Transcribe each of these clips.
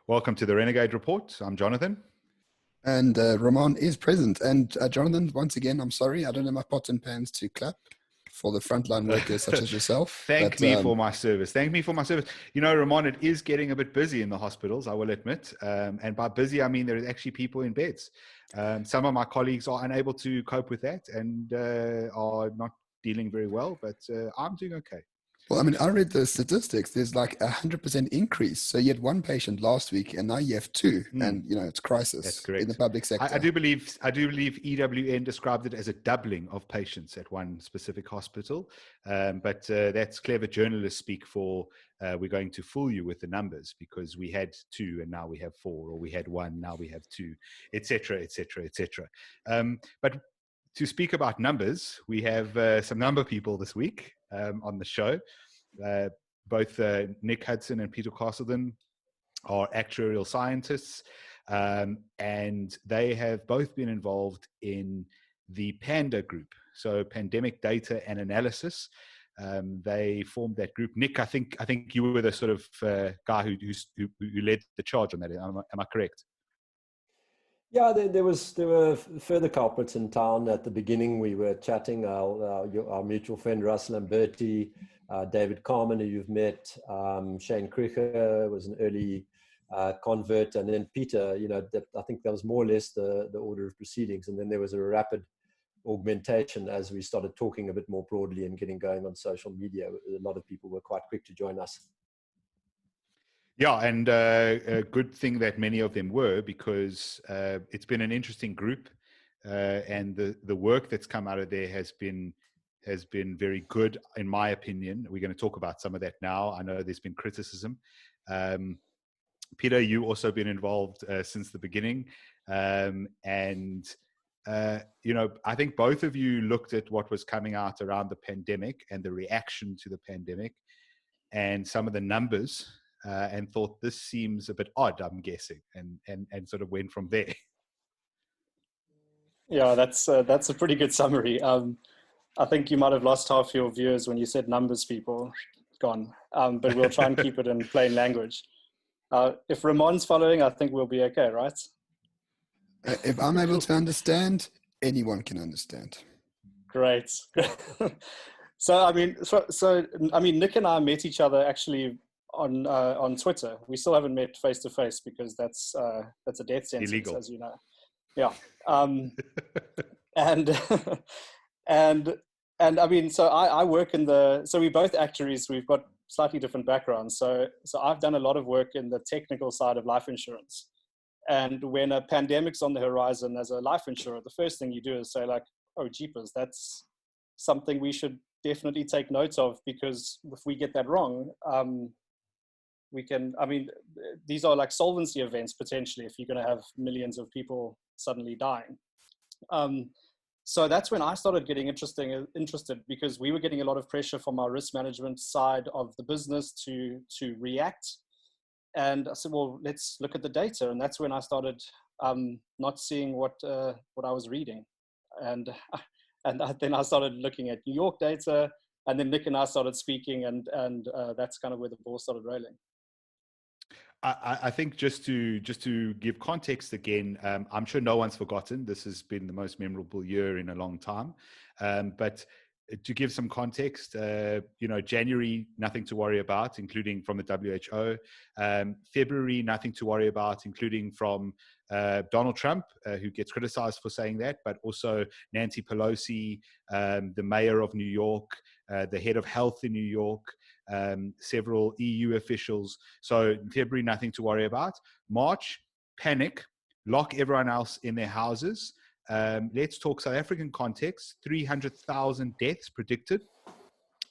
Welcome to the Renegade Report. I'm Jonathan. And Ramon is present. And Jonathan, once again, I'm sorry, I don't have my pots and pans to clap for the frontline workers such as yourself. Thank me for my service. Thank me for my service. You know, Ramon, it is getting a bit busy in the hospitals, I will admit. And by busy, I mean there is actually people in beds. Some of my colleagues are unable to cope with that and are not dealing very well, but I'm doing okay. Well, I mean, I read the statistics. There's like 100% increase. So you had one patient last week, and now you have two, and you know it's crisis. That's correct. In the public sector. I do believe EWN described it as a doubling of patients at one specific hospital, but that's clever journalist speak for we're going to fool you with the numbers because we had two and now we have four, or we had one now we have two, etc., etc., etc. But to speak about numbers, we have some number people this week on the show. Both Nick Hudson and Peter Castleden are actuarial scientists, and they have both been involved in the Panda group, so Pandemic Data and Analysis. They formed that group. Nick, I think you were the sort of guy who led the charge on that. Am I correct? Yeah, there were further culprits in town. At the beginning, we were chatting. Our mutual friend Russell and Bertie, David Carmen, who you've met, Shane Kruger was an early convert, and then Peter. You know, I think that was more or less the order of proceedings. And then there was a rapid augmentation as we started talking a bit more broadly and getting going on social media. A lot of people were quite quick to join us. Yeah, and a good thing that many of them were, because it's been an interesting group, and the work that's come out of there has been very good, in my opinion. We're going to talk about some of that now. I know there's been criticism. Peter, you also been involved since the beginning, and you know, I think both of you looked at what was coming out around the pandemic and the reaction to the pandemic, and some of the numbers. And thought this seems a bit odd, I'm guessing, and sort of went from there. Yeah, that's a pretty good summary. I think you might have lost half your viewers when you said numbers people. Gone. But we'll try and keep it in plain language. If Ramon's following, I think we'll be okay, right? If I'm able to understand, anyone can understand. Great. So I mean, Nick and I met each other actually on Twitter. We still haven't met face to face because that's a death sentence, illegal, as you know. Yeah. And I mean, so I work so we're both actuaries. We've got slightly different backgrounds. So I've done a lot of work in the technical side of life insurance. And when a pandemic's on the horizon as a life insurer, the first thing you do is say like, oh, jeepers, that's something we should definitely take note of, because if we get that wrong, these are like solvency events potentially if you're going to have millions of people suddenly dying. So that's when I started getting interested, because we were getting a lot of pressure from our risk management side of the business to react. And I said, well, let's look at the data. And that's when I started not seeing what I was reading. And then I started looking at New York data, and then Nick and I started speaking, and that's kind of where the ball started rolling. I think just to give context again, I'm sure no one's forgotten. This has been the most memorable year in a long time. But to give some context, you know, January, nothing to worry about, including from the WHO. February, nothing to worry about, including from Donald Trump, who gets criticized for saying that, but also Nancy Pelosi, the mayor of New York, the head of health in New York, several EU officials. So in February, nothing to worry about. March, panic, lock everyone else in their houses. Let's talk South African context. 300,000 deaths predicted.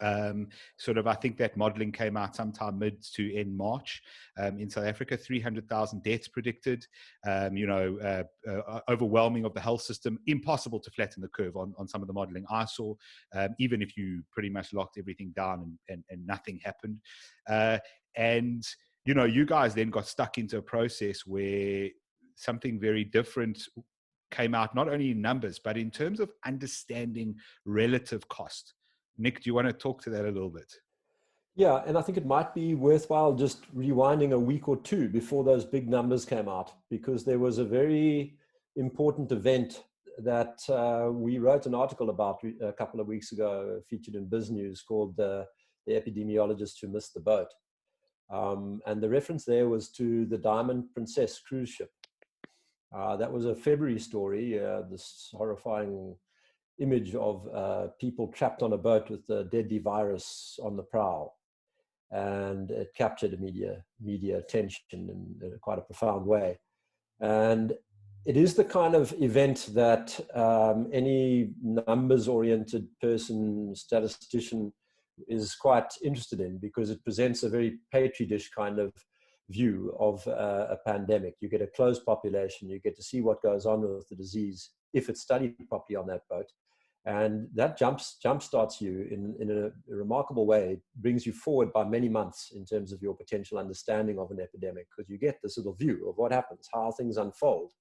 I think that modeling came out sometime mid to end March in South Africa. 300,000 deaths predicted. Overwhelming of the health system. Impossible to flatten the curve on some of the modeling I saw, even if you pretty much locked everything down and nothing happened. And you guys then got stuck into a process where something very different came out, not only in numbers, but in terms of understanding relative cost. Nick, do you want to talk to that a little bit? Yeah, and I think it might be worthwhile just rewinding a week or two before those big numbers came out, because there was a very important event that we wrote an article about a couple of weeks ago, featured in Biz News, called the epidemiologist who missed the boat. And the reference there was to the Diamond Princess cruise ship. That was a February story, this horrifying image of people trapped on a boat with a deadly virus on the prow. And it captured media attention in quite a profound way. And it is the kind of event that any numbers-oriented person, statistician, is quite interested in, because it presents a very petri dish kind of view of a pandemic. You get a closed population, you get to see what goes on with the disease if it's studied properly on that boat. And that jumpstarts you in a remarkable way. It brings you forward by many months in terms of your potential understanding of an epidemic, because you get this little view of what happens, how things unfold.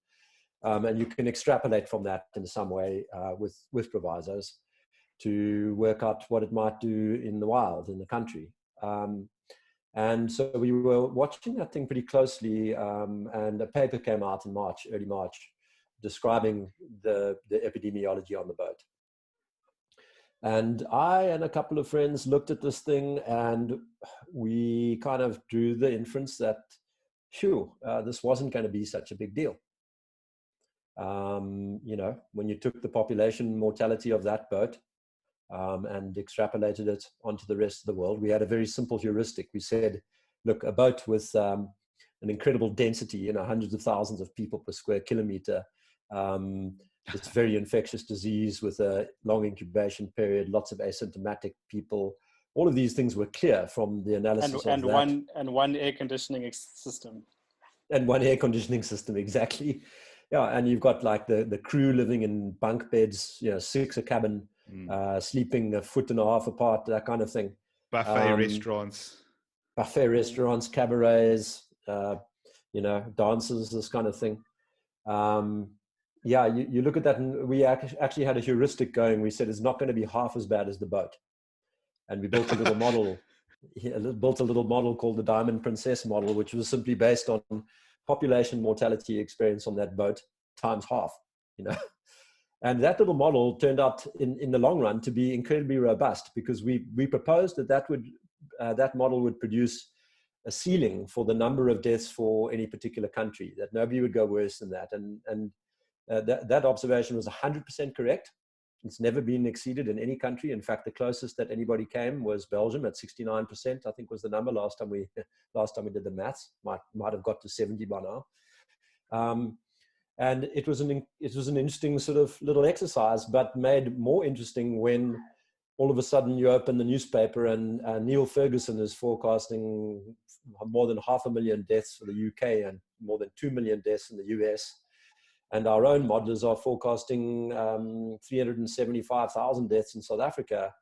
And you can extrapolate from that in some way with provisos to work out what it might do in the wild, in the country. And so we were watching that thing pretty closely, and a paper came out in March, early March, describing the epidemiology on the boat. And I and a couple of friends looked at this thing, and we kind of drew the inference that, this wasn't going to be such a big deal. You know, when you took the population mortality of that boat and extrapolated it onto the rest of the world, we had a very simple heuristic. We said, look, a boat with an incredible density, you know, hundreds of thousands of people per square kilometer, it's very infectious disease with a long incubation period, lots of asymptomatic people. All of these things were clear from the analysis and one air conditioning system. And one air conditioning system, exactly. Yeah, and you've got like the crew living in bunk beds, you know, 6 a cabin, sleeping a foot and a half apart, that kind of thing. Buffet restaurants. Buffet restaurants, cabarets, you know, dances, this kind of thing. Yeah, you look at that, and we actually had a heuristic going. We said it's not going to be half as bad as the boat. And we built a little model, called the Diamond Princess model, which was simply based on population mortality experience on that boat times half, you know. And that little model turned out in the long run to be incredibly robust, because we proposed that model would produce a ceiling for the number of deaths for any particular country, that nobody would go worse than that. And that observation was 100% correct. It's never been exceeded in any country. In fact, the closest that anybody came was Belgium at 69%, I think was the number last time we did the maths. Might have got to 70 by now. And it was an interesting sort of little exercise, but made more interesting when all of a sudden you open the newspaper and Neil Ferguson is forecasting more than 500,000 deaths for the UK and more than 2 million deaths in the US. And our own modelers are forecasting 375,000 deaths in South Africa.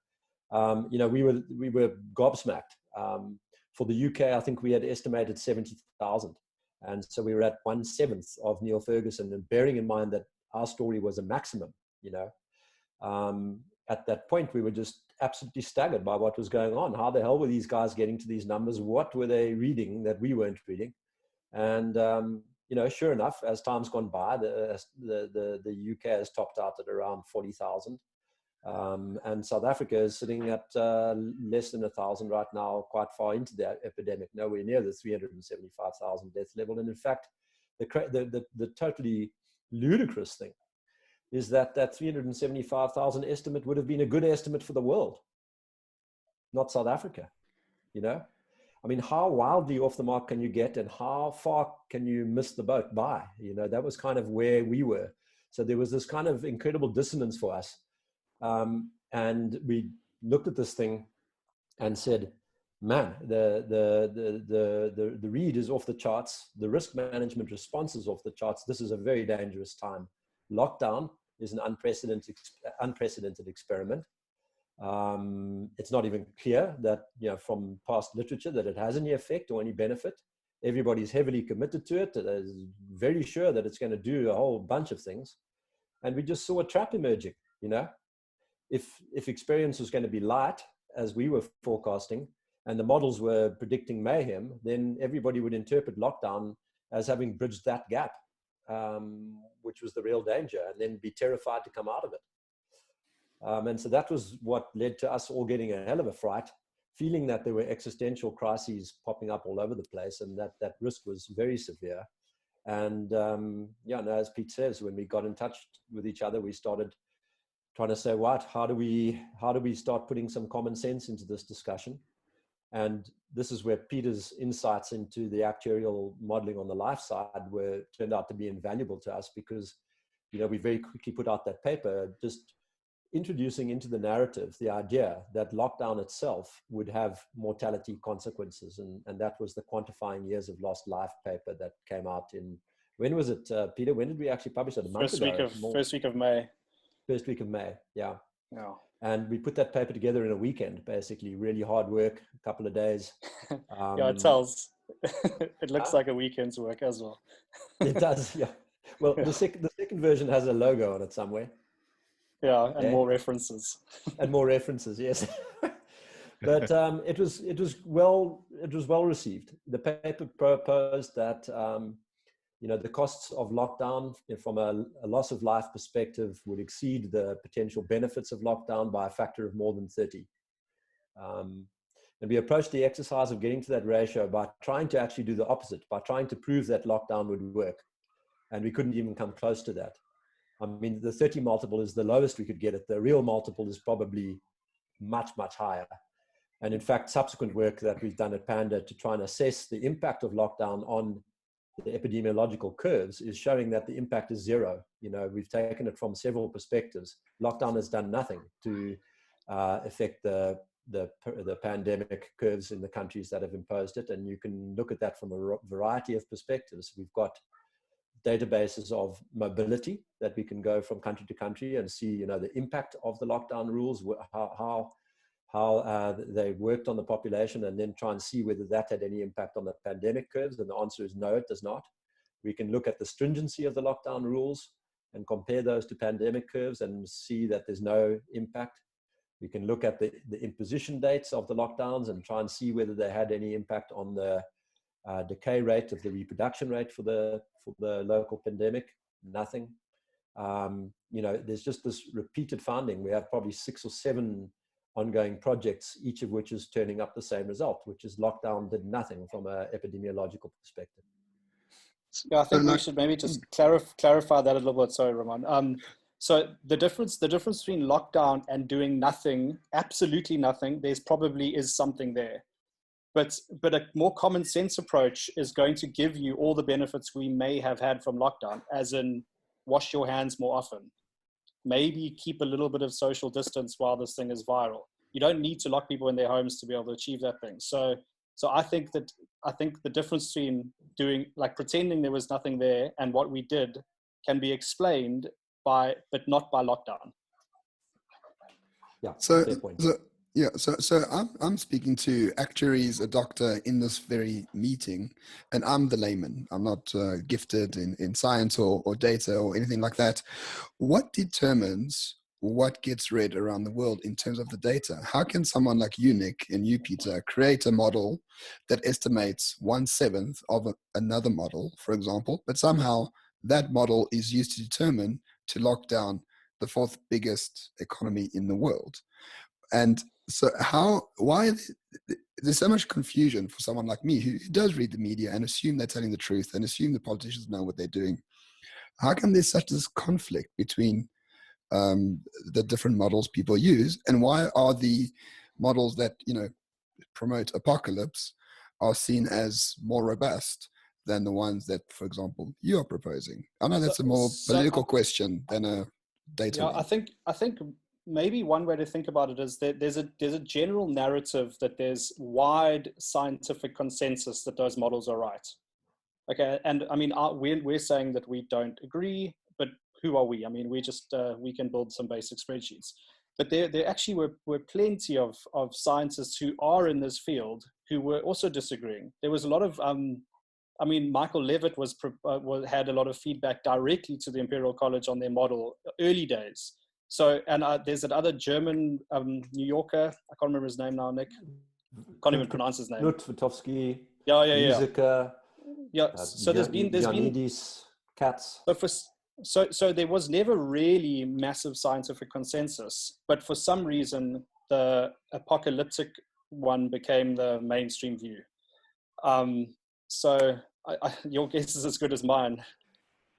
You know, we were gobsmacked. For the UK, I think we had estimated 70,000. And so we were at 1/7 of Neil Ferguson, and bearing in mind that our story was a maximum, you know. At that point, we were just absolutely staggered by what was going on. How the hell were these guys getting to these numbers? What were they reading that we weren't reading? And, you know, sure enough, as time's gone by, the UK has topped out at around 40,000. And South Africa is sitting at less than 1,000 right now, quite far into the epidemic, nowhere near the 375,000 death level. And in fact, the totally ludicrous thing is that 375,000 estimate would have been a good estimate for the world, not South Africa, you know? I mean, how wildly off the mark can you get, and how far can you miss the boat by? You know, that was kind of where we were. So there was this kind of incredible dissonance for us. And we looked at this thing and said, man, the read is off the charts. The risk management response is off the charts. This is a very dangerous time. Lockdown is an unprecedented experiment. It's not even clear that, you know, from past literature that it has any effect or any benefit. Everybody's heavily committed to it. They're very sure that it's going to do a whole bunch of things. And we just saw a trap emerging, you know. If experience was going to be light, as we were forecasting, and the models were predicting mayhem, then everybody would interpret lockdown as having bridged that gap, which was the real danger, and then be terrified to come out of it. And so that was what led to us all getting a hell of a fright, feeling that there were existential crises popping up all over the place, and that risk was very severe. And as Pete says, when we got in touch with each other, we started trying to say, how do we start putting some common sense into this discussion? And this is where Peter's insights into the actuarial modeling on the life side turned out to be invaluable to us, because, we very quickly put out that paper, just introducing into the narrative the idea that lockdown itself would have mortality consequences. And that was the Quantifying Years of Lost Life paper that came out in, when was it, Peter? When did we actually publish it? First week of May. First week of May, yeah. Yeah. And we put that paper together in a weekend, basically, really hard work, a couple of days. Yeah, it tells. It looks like a weekend's work as well. It does, yeah. Well, the second version has a logo on it somewhere. Yeah, and more references. And more references, yes. But it was well received. The paper proposed that the costs of lockdown from a loss of life perspective would exceed the potential benefits of lockdown by a factor of more than 30. And we approached the exercise of getting to that ratio by trying to actually do the opposite, by trying to prove that lockdown would work. And we couldn't even come close to that. I mean, the 30 multiple is the lowest we could get it. The real multiple is probably much, much higher. And in fact, subsequent work that we've done at Panda to try and assess the impact of lockdown on the epidemiological curves is showing that the impact is zero. We've taken it from several perspectives. Lockdown has done nothing to affect the pandemic curves in the countries that have imposed it. And you can look at that from a variety of perspectives. We've got databases of mobility that we can go from country to country and see, the impact of the lockdown rules, how they worked on the population, and then try and see whether that had any impact on the pandemic curves. And the answer is no, it does not. We can look at the stringency of the lockdown rules and compare those to pandemic curves and see that there's no impact. We can look at the imposition dates of the lockdowns and try and see whether they had any impact on the decay rate of the reproduction rate for the local pandemic. Nothing. There's just this repeated finding. We have probably 6 or 7 ongoing projects, each of which is turning up the same result, which is lockdown did nothing from an epidemiological perspective. Yeah, I think we should maybe just clarify that a little bit. Sorry, Ramon. So the difference between lockdown and doing nothing, absolutely nothing, there's probably is something there. But a more common sense approach is going to give you all the benefits we may have had from lockdown, as in wash your hands more often. Maybe keep a little bit of social distance while this thing is viral. You don't need to lock people in their homes to be able to achieve that thing. So I think the difference between pretending there was nothing there and what we did can be explained but not by lockdown. Yeah. So I'm speaking to actuaries, a doctor in this very meeting, and I'm the layman. I'm not gifted in science or data or anything like that. What determines what gets read around the world in terms of the data? How can someone like you, Nick, and you, Peter, create a model that estimates 1/7 of another model, for example, but somehow that model is used to determine to lock down the 4th biggest economy in the world? And so why there's so much confusion for someone like me who does read the media and assume they're telling the truth and assume the politicians know what they're doing? How come there's such this conflict between the different models people use, and why are the models that promote apocalypse are seen as more robust than the ones that, for example, you are proposing? I know that's a more political question than a data. Yeah, I think maybe one way to think about it is that there's a general narrative that there's wide scientific consensus that those models are right. Okay, and I mean we're saying that we don't agree, but who are we? I mean, we can build some basic spreadsheets. But there actually were plenty of scientists who are in this field who were also disagreeing. There was a lot of Michael Levitt had a lot of feedback directly to the Imperial College on their model early days. So, and there's that other German New Yorker, I can't remember his name now, Nick. can't even pronounce his name. Lutfutowski, Yeah. Giesecke, Yeah. So there's been Ioannidis, Katz. So there was never really massive scientific consensus, but for some reason the apocalyptic one became the mainstream view. So your guess is as good as mine.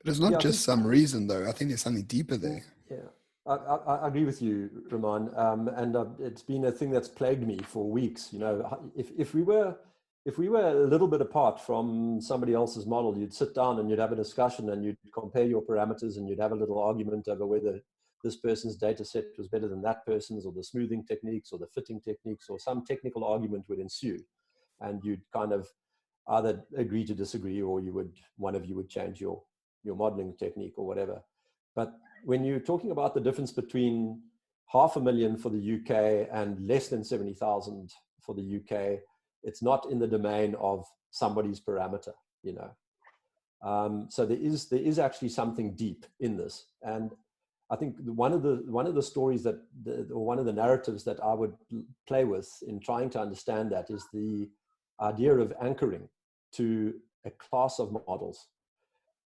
But it's not just some reason, though. I think there's something deeper there. Yeah, I agree with you, Ramon. And it's been a thing that's plagued me for weeks. You know, if we were a little bit apart from somebody else's model, you'd sit down and you'd have a discussion and you'd compare your parameters and you'd have a little argument over whether this person's data set was better than that person's, or the smoothing techniques or the fitting techniques, or some technical argument would ensue. And you'd kind of either agree to disagree, or one of you would change your modeling technique or whatever. But when you're talking about the difference between 500,000 for the UK and less than 70,000 for the UK, it's not in the domain of somebody's parameter, you know. So there is actually something deep in this. And I think one of the stories or one of the narratives that I would play with in trying to understand that is the idea of anchoring to a class of models.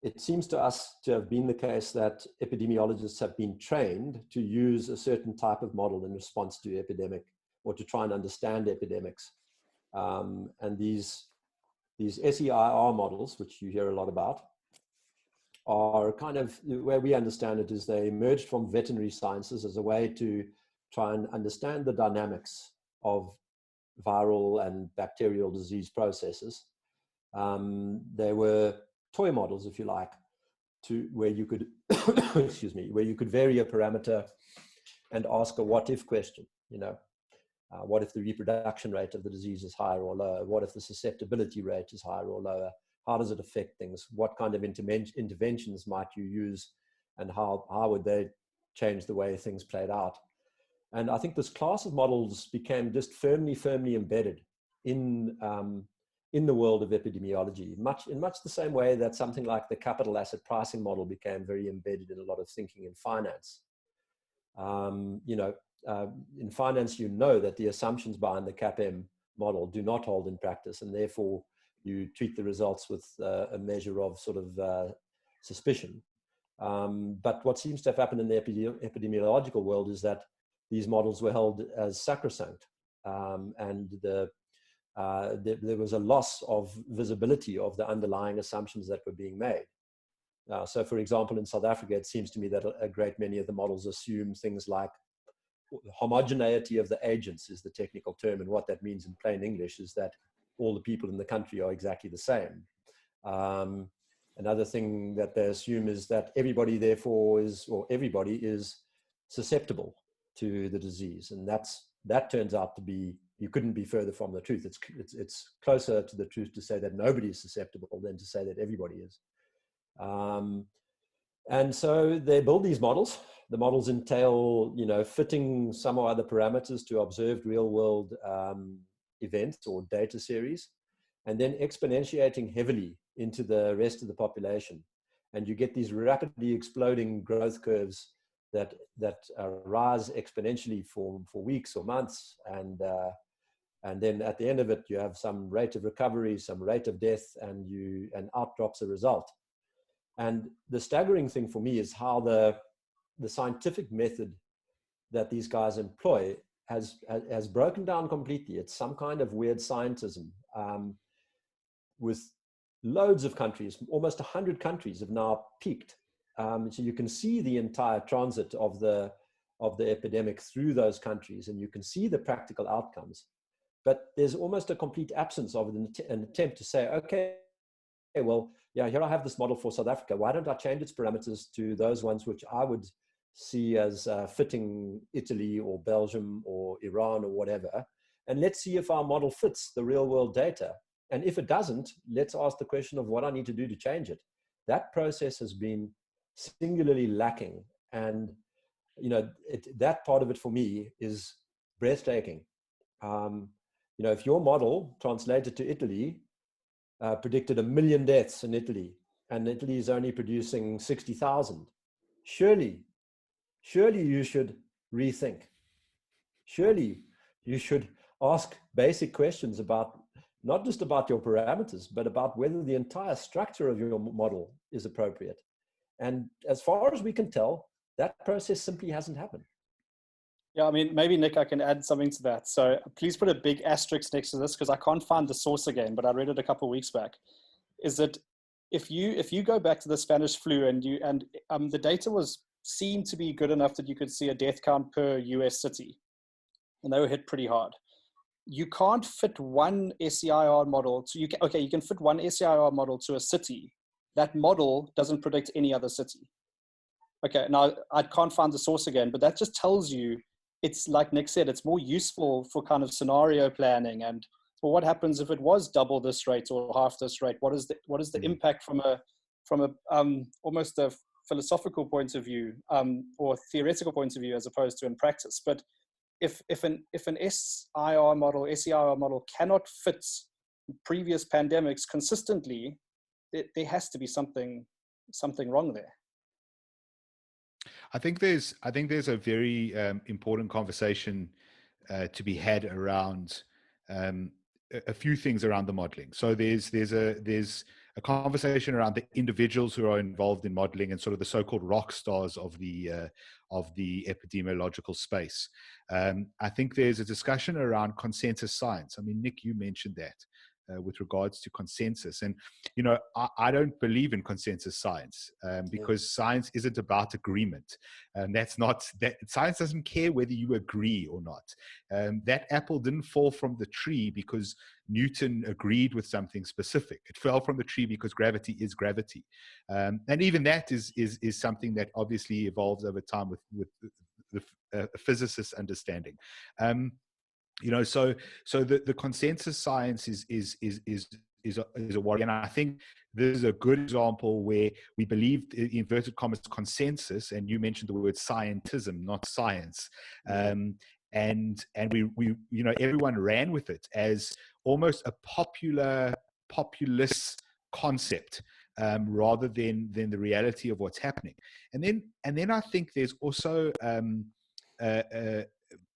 It seems to us to have been the case that epidemiologists have been trained to use a certain type of model in response to epidemic, or to try and understand epidemics. And these SEIR models, which you hear a lot about, are kind of, where we understand it is they emerged from veterinary sciences as a way to try and understand the dynamics of viral and bacterial disease processes. They were toy models, if you like, where you could, excuse me, where you could vary a parameter and ask a what if question, you know. What if the reproduction rate of the disease is higher or lower? What if the susceptibility rate is higher or lower? How does it affect things? What kind of interventions might you use? And how would they change the way things played out? And I think this class of models became just firmly embedded in the world of epidemiology, in much the same way that something like the capital asset pricing model became very embedded in a lot of thinking in finance. You know, in finance, you know that the assumptions behind the CAPM model do not hold in practice, and therefore you treat the results with a measure of sort of suspicion. But what seems to have happened in the epidemiological world is that these models were held as sacrosanct, and there was a loss of visibility of the underlying assumptions that were being made. So, for example, in South Africa, it seems to me that a great many of the models assume things like homogeneity of the agents is the technical term, and what that means in plain English is that all the people in the country are exactly the same. Another thing that they assume is that everybody therefore everybody is susceptible to the disease, and that turns out to be, you couldn't be further from the truth. It's closer to the truth to say that nobody is susceptible than to say that everybody is. And so they build these models. The models entail, you know, fitting some or other parameters to observed real-world events or data series, and then exponentiating heavily into the rest of the population. And you get these rapidly exploding growth curves that rise exponentially for weeks or months, and then at the end of it, you have some rate of recovery, some rate of death, and out drops a result. And the staggering thing for me is how the scientific method that these guys employ has broken down completely. It's some kind of weird scientism, with loads of countries, almost 100 countries have now peaked. So you can see the entire transit of the epidemic through those countries, and you can see the practical outcomes. But there's almost a complete absence of an attempt to say, okay, well, yeah, here I have this model for South Africa. Why don't I change its parameters to those ones which I would see as fitting Italy or Belgium or Iran or whatever? And let's see if our model fits the real world data. And if it doesn't, let's ask the question of what I need to do to change it. That process has been singularly lacking. And, you know, that part of it for me is breathtaking. You know, if your model translated to Italy predicted 1 million deaths in Italy, and Italy is only producing 60,000, surely you should rethink. Surely you should ask basic questions about, not just about your parameters, but about whether the entire structure of your model is appropriate. And as far as we can tell, that process simply hasn't happened. Yeah, I mean, maybe Nick, I can add something to that. So please put a big asterisk next to this, because I can't find the source again, but I read it a couple of weeks back. Is that if you go back to the Spanish flu and the data seemed to be good enough that you could see a death count per US city, and they were hit pretty hard. You can't fit one SCIR model to, you can fit one SCIR model to a city. That model doesn't predict any other city. Okay, now I can't find the source again, but that just tells you, it's like Nick said, it's more useful for kind of scenario planning and, well, what happens if it was double this rate or half this rate? What is the impact from a almost a philosophical point of view, or theoretical point of view, as opposed to in practice? But if an SCIR model cannot fit previous pandemics consistently, there has to be something wrong there. I think there's a very important conversation to be had around a few things around the modeling. So there's a conversation around the individuals who are involved in modeling and sort of the so-called rock stars of the epidemiological space. I think there's a discussion around consensus science. I mean, Nick, you mentioned that. With regards to consensus. And, I don't believe in consensus science because science isn't about agreement. That's not that science doesn't care whether you agree or not. That apple didn't fall from the tree because Newton agreed with something specific. It fell from the tree because gravity is gravity. And even that is something that obviously evolves over time with the physicist's understanding. So the consensus science is a worry, and I think this is a good example where we believe, inverted commas, consensus, and you mentioned the word scientism, not science, and we everyone ran with it as almost a populist concept, rather than the reality of what's happening. And then I think there's also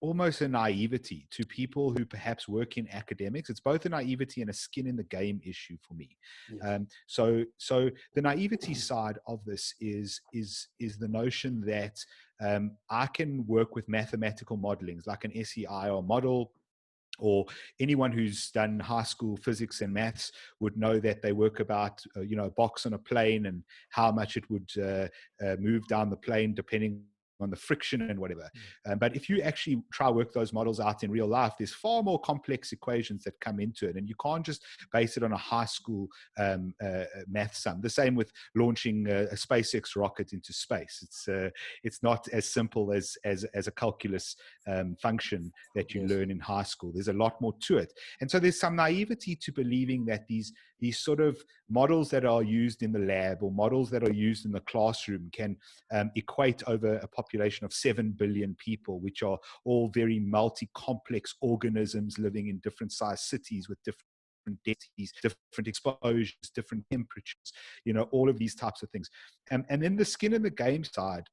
almost a naivety to people who perhaps work in academics. It's both a naivety and a skin in the game issue for me. Yes. So the naivety side of this is the notion that I can work with mathematical modelings like an SEIR model, or anyone who's done high school physics and maths would know that they work about, a box on a plane and how much it would move down the plane depending on the friction and whatever. But if you actually try to work those models out in real life, there's far more complex equations that come into it. And you can't just base it on a high school math sum. The same with launching a SpaceX rocket into space. It's not as simple as a calculus function that you learn in high school. There's a lot more to it. And so there's some naivety to believing that these sort of models that are used in the lab or models that are used in the classroom can equate over a population of 7 billion people, which are all very multi-complex organisms living in different sized cities with different densities, different exposures, different temperatures, all of these types of things. And then the skin in the game side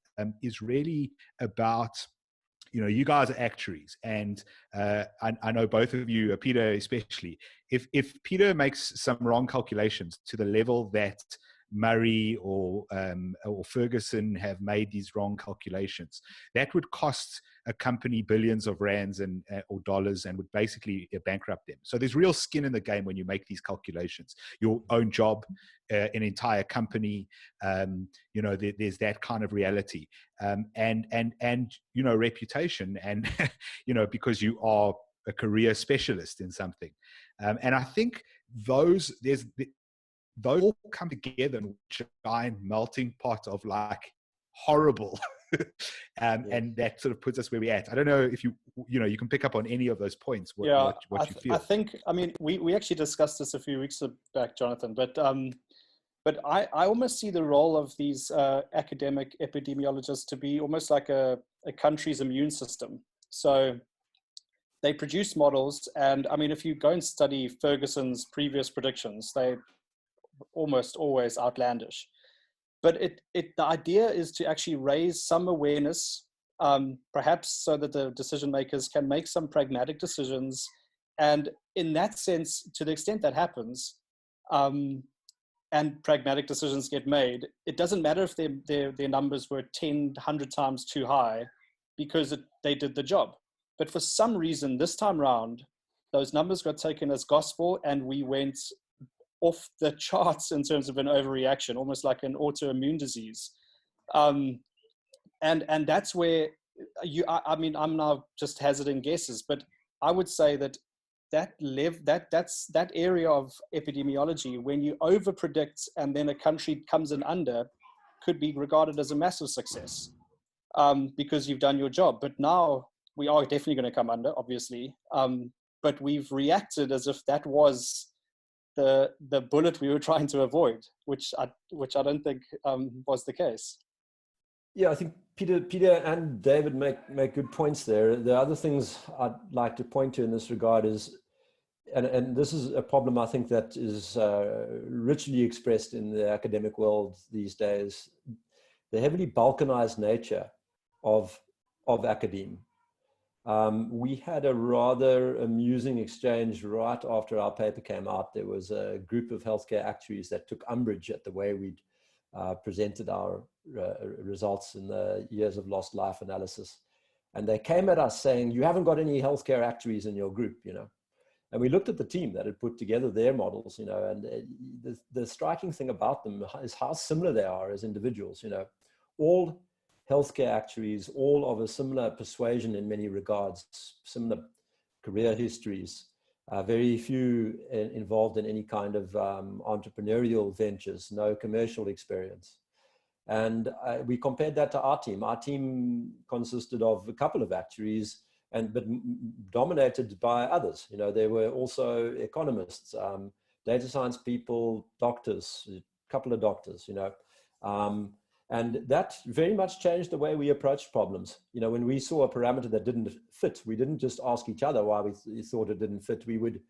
is really about, you guys are actuaries, and I know both of you, Peter especially, if Peter makes some wrong calculations to the level that Murray or Ferguson have made these wrong calculations, that would cost a company billions of rands or dollars, and would basically bankrupt them. So there's real skin in the game when you make these calculations. Your own job, an entire company, there's that kind of reality, and reputation, and because you are a career specialist in something, and I think those all come together in a giant melting pot of like horrible, and that sort of puts us where we're at. I don't know if you can pick up on any of those points. What you feel? I think, we actually discussed this a few weeks back, Jonathan, but I almost see the role of these academic epidemiologists to be almost like a country's immune system. So they produce models, and if you go and study Ferguson's previous predictions, they almost always outlandish. But the idea is to actually raise some awareness, perhaps so that the decision makers can make some pragmatic decisions And in that sense, to the extent that happens, and pragmatic decisions get made, it doesn't matter if their numbers were 10, 100 times too high, because they did the job. But for some reason, this time round, those numbers got taken as gospel, and we went off the charts in terms of an overreaction, almost like an autoimmune disease. And that's where I mean, I'm now just hazarding guesses, but I would say that area of epidemiology, when you overpredict and then a country comes in under, could be regarded as a massive success, because you've done your job. But now we are definitely going to come under, obviously. But we've reacted as if that was the bullet we were trying to avoid, which I don't think was the case. Yeah, I think Peter and David make good points there. The other things I'd like to point to in this regard is, and this is a problem I think that is richly expressed in the academic world these days, the heavily balkanized nature of academe. We had a rather amusing exchange right after our paper came out. There was a group of healthcare actuaries that took umbrage at the way we'd presented our results in the years of lost life analysis. And they came at us saying, you haven't got any healthcare actuaries in your group, you know. And we looked at the team that had put together their models, you know, and the striking thing about them is how similar they are as individuals, you know. All healthcare actuaries, all of a similar persuasion in many regards, similar career histories, very few involved in any kind of entrepreneurial ventures, no commercial experience. And we compared that to our team. Our team consisted of a couple of actuaries, but dominated by others. You know, there were also economists, data science people, doctors, a couple of doctors, you know. And that very much changed the way we approached problems. You know, when we saw a parameter that didn't fit, we didn't just ask each other why we thought it didn't fit. We would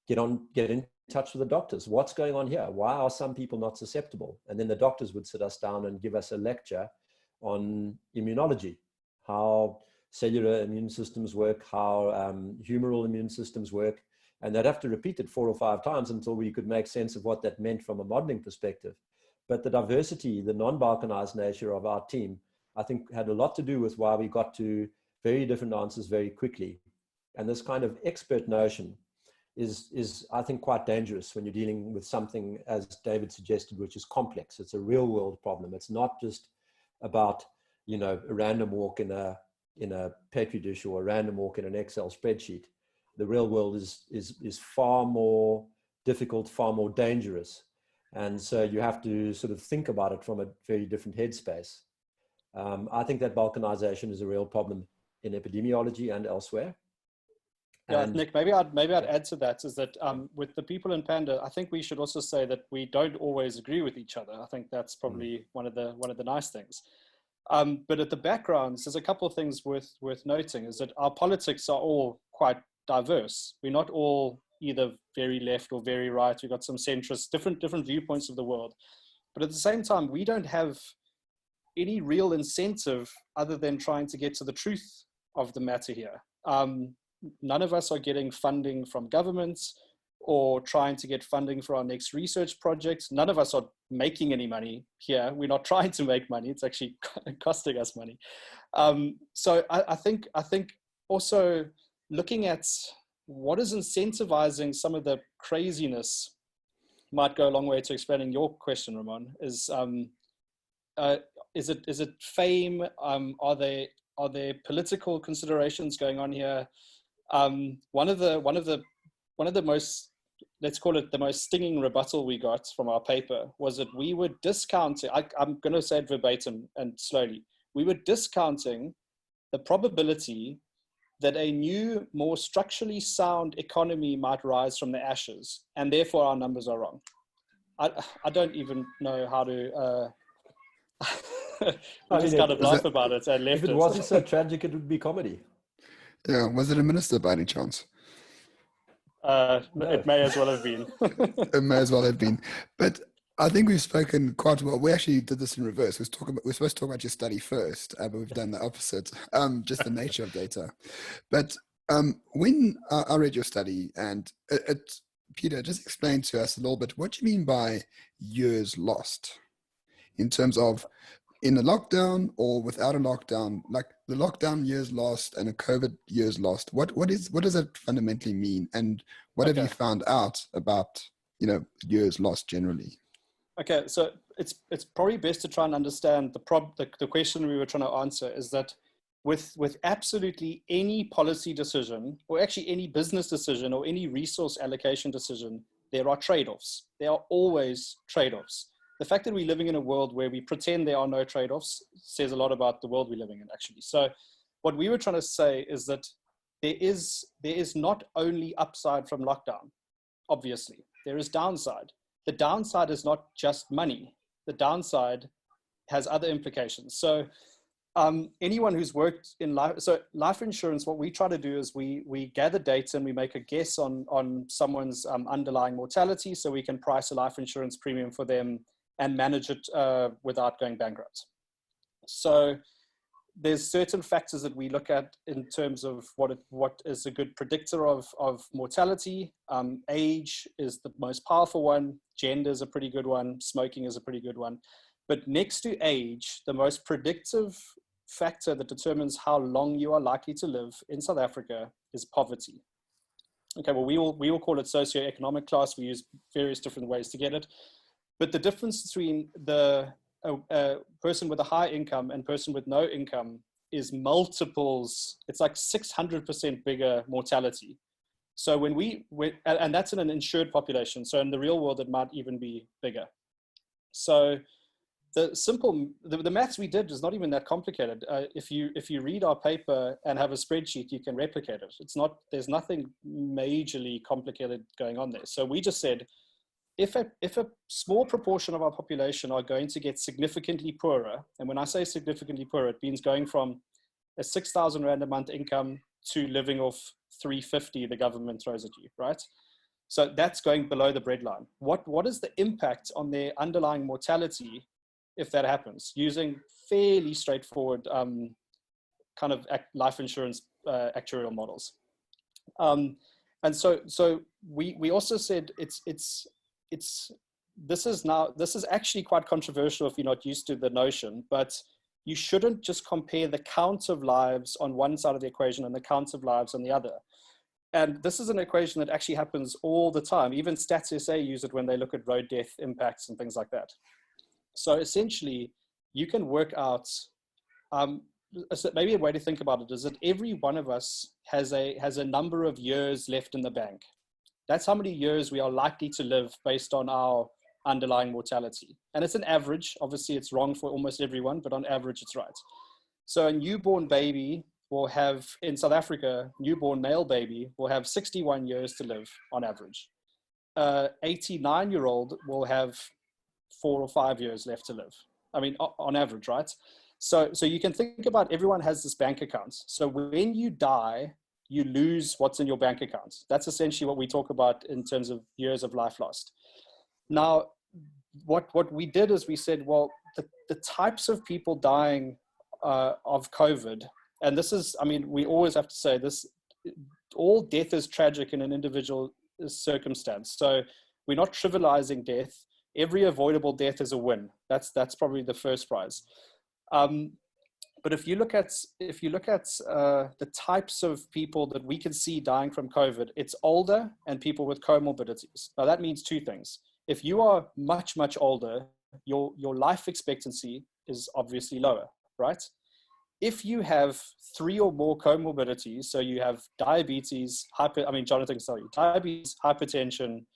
get in touch with the doctors. What's going on here? Why are some people not susceptible? And then the doctors would sit us down and give us a lecture on immunology, how cellular immune systems work, how humoral immune systems work. And they'd have to repeat it 4 or 5 times until we could make sense of what that meant from a modeling perspective. But the diversity, the non-balkanized nature of our team, I think had a lot to do with why we got to very different answers very quickly. And this kind of expert notion is I think, quite dangerous when you're dealing with something, as David suggested, which is complex. It's a real world problem. It's not just about, you know, a random walk in a petri dish or a random walk in an Excel spreadsheet. The real world is far more difficult, far more dangerous. And so you have to sort of think about it from a very different headspace. I think that balkanization is a real problem in epidemiology and elsewhere. Yeah, And Nick, maybe I'd add to that is that with the people in Panda, I think we should also say that we don't always agree with each other. I think that's probably one of the nice things. But at the backgrounds, there's a couple of things worth noting is that our politics are all quite diverse. We're not all either very left or very right. We've got some centrists, different viewpoints of the world. But at the same time, we don't have any real incentive other than trying to get to the truth of the matter here. None of us are getting funding from governments or trying to get funding for our next research project. None of us are making any money here. We're not trying to make money. It's actually costing us money. So I think also looking at what is incentivizing some of the craziness might go a long way to explaining your question, Ramon. Is it fame? Are there political considerations going on here? One of the most, let's call it the most stinging rebuttal we got from our paper was that we were discounting, I'm going to say it verbatim and slowly, we were discounting the probability that a new, more structurally sound economy might rise from the ashes, and therefore our numbers are wrong. I don't even know how to we just kind of laugh about it and left if it wasn't so tragic, it would be comedy. Yeah, was it a minister by any chance? No. It may as well have been. It may as well have been. But I think we've spoken quite well. We actually did this in reverse. We're supposed to talk about your study first, but we've done the opposite, just the nature of data. But When I read your study, and Peter, just explain to us a little bit what you mean by years lost in terms of in a lockdown or without a lockdown, like the lockdown years lost and a COVID years lost. What does that fundamentally mean, and what have you found out about years lost generally? Okay, so it's probably best to try and understand the question we were trying to answer is that with absolutely any policy decision, or actually any business decision or any resource allocation decision, there are trade-offs. There are always trade-offs. The fact that we're living in a world where we pretend there are no trade-offs says a lot about the world we're living in, actually. So what we were trying to say is that there is not only upside from lockdown, obviously. There is downside. The downside is not just money. The downside has other implications. So anyone who's worked in life insurance, what we try to do is we gather data and we make a guess on someone's underlying mortality, so we can price a life insurance premium for them and manage it without going bankrupt. So there's certain factors that we look at in terms of what is a good predictor of mortality. Age is the most powerful one. Gender is a pretty good one. Smoking is a pretty good one. But next to age, the most predictive factor that determines how long you are likely to live in South Africa is poverty. Okay, well, we will call it socioeconomic class. We use various different ways to get it. But the difference between a person with a high income and person with no income is multiples. It's like 600% bigger mortality. So and that's in an insured population. So in the real world, it might even be bigger. So the maths we did is not even that complicated. If you read our paper and have a spreadsheet, you can replicate it. There's nothing majorly complicated going on there. So we just said, if a small proportion of our population are going to get significantly poorer, and when I say significantly poorer, it means going from a 6,000 Rand a month income to living off 350 the government throws at you, right? So that's going below the breadline. What is the impact on their underlying mortality if that happens, using fairly straightforward kind of life insurance actuarial models? And so we also said this is actually quite controversial if you're not used to the notion, but you shouldn't just compare the count of lives on one side of the equation and the count of lives on the other. And this is an equation that actually happens all the time. Even Stats SA use it when they look at road death impacts and things like that. So essentially, you can work out, maybe a way to think about it is that every one of us has a number of years left in the bank. That's how many years we are likely to live based on our underlying mortality. And it's an average. Obviously, it's wrong for almost everyone, but on average, it's right. So a newborn baby will have, in South Africa, newborn male baby will have 61 years to live on average. 89-year-old will have 4 or 5 years left to live. I mean, on average, right? So you can think about everyone has this bank account. So when you die, you lose what's in your bank account. That's essentially what we talk about in terms of years of life lost. Now, what we did is we said, well, the types of people dying of COVID, and this is, I mean, we always have to say this, all death is tragic in an individual circumstance. So we're not trivializing death. Every avoidable death is a win. That's probably the first prize. But if you look at the types of people that we can see dying from COVID, it's older and people with comorbidities. Now that means two things. If you are much, much older, your life expectancy is obviously lower, right? If you have 3 or more comorbidities, so you have diabetes, Jonathan can tell you, diabetes, hypertension,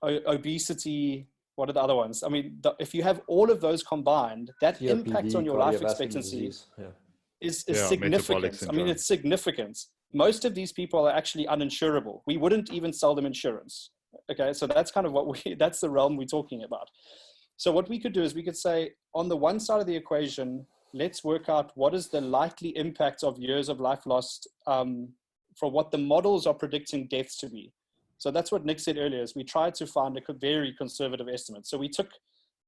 obesity, what are the other ones? I mean, if you have all of those combined, that COPD, impact on your life expectancy is significant. I mean, it's significant. Most of these people are actually uninsurable. We wouldn't even sell them insurance. Okay, so that's kind of that's the realm we're talking about. So what we could do is we could say, on the one side of the equation, let's work out what is the likely impact of years of life lost for what the models are predicting deaths to be. So that's what Nick said earlier, is we tried to find a very conservative estimate. So we took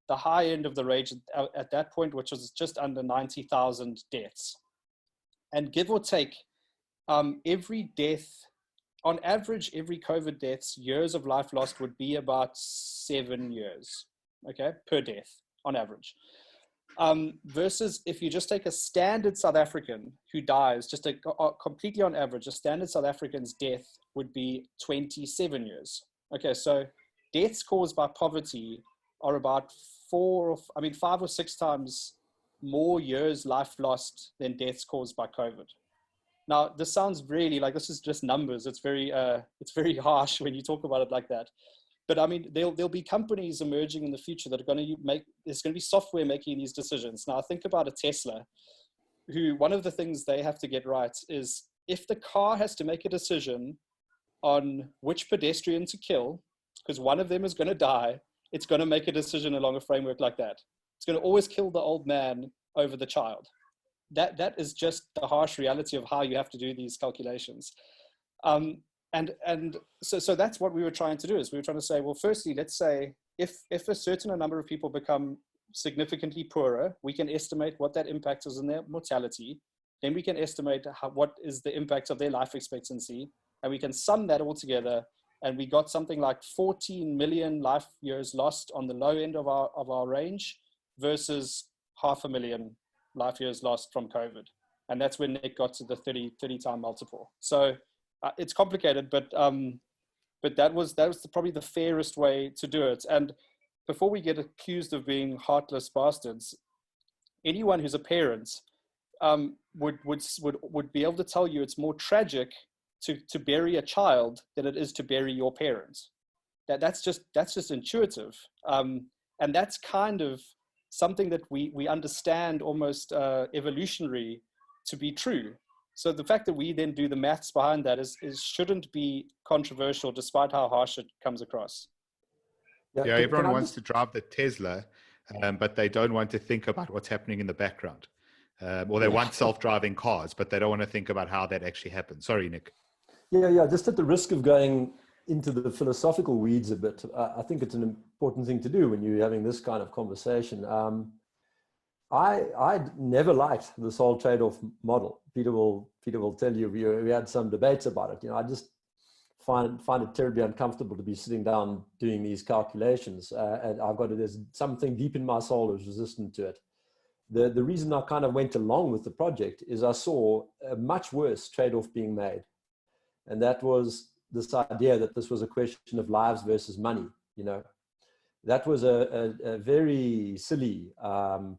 the high end of the range at that point, which was just under 90,000 deaths. And give or take, every death, on average, every COVID death's years of life lost would be about 7 years, okay, per death on average. Versus if you just take a standard South African who dies, just completely on average, a standard South African's death would be 27 years. Okay, so deaths caused by poverty are about 5 or 6 times more years life lost than deaths caused by COVID. Now, this sounds really like this is just numbers. It's very harsh when you talk about it like that. But I mean, there'll be companies emerging in the future that are going to there's going to be software making these decisions. Now, think about a Tesla, who one of the things they have to get right is if the car has to make a decision on which pedestrian to kill, because one of them is going to die, it's going to make a decision along a framework like that. It's going to always kill the old man over the child. That is just the harsh reality of how you have to do these calculations. And so that's what we were trying to do, is we were trying to say, well, firstly, let's say if a certain number of people become significantly poorer, we can estimate what that impact is on their mortality. Then we can estimate what is the impact of their life expectancy, and we can sum that all together. And we got something like 14 million life years lost on the low end of our range versus 500,000 life years lost from COVID. And that's when Nick got to the 30 time multiple. So it's complicated, but that was probably the fairest way to do it. And before we get accused of being heartless bastards, anyone who's a parent would be able to tell you it's more tragic to bury a child than it is to bury your parents. That's just intuitive, and that's kind of something that we understand almost evolutionary to be true. So the fact that we then do the maths behind that shouldn't be controversial, despite how harsh it comes across. Yeah, everyone wants to drive the Tesla, but they don't want to think about what's happening in the background. Or they want self-driving cars, but they don't want to think about how that actually happens. Sorry, Nick. Yeah. Just at the risk of going into the philosophical weeds a bit, I think it's an important thing to do when you're having this kind of conversation. I never liked this whole trade-off model. Peter will tell you we had some debates about it. I just find it terribly uncomfortable to be sitting down doing these calculations, and there's something deep in my soul is resistant to it. The reason I kind of went along with the project is I saw a much worse trade-off being made, and that was this idea that this was a question of lives versus money. That was a very silly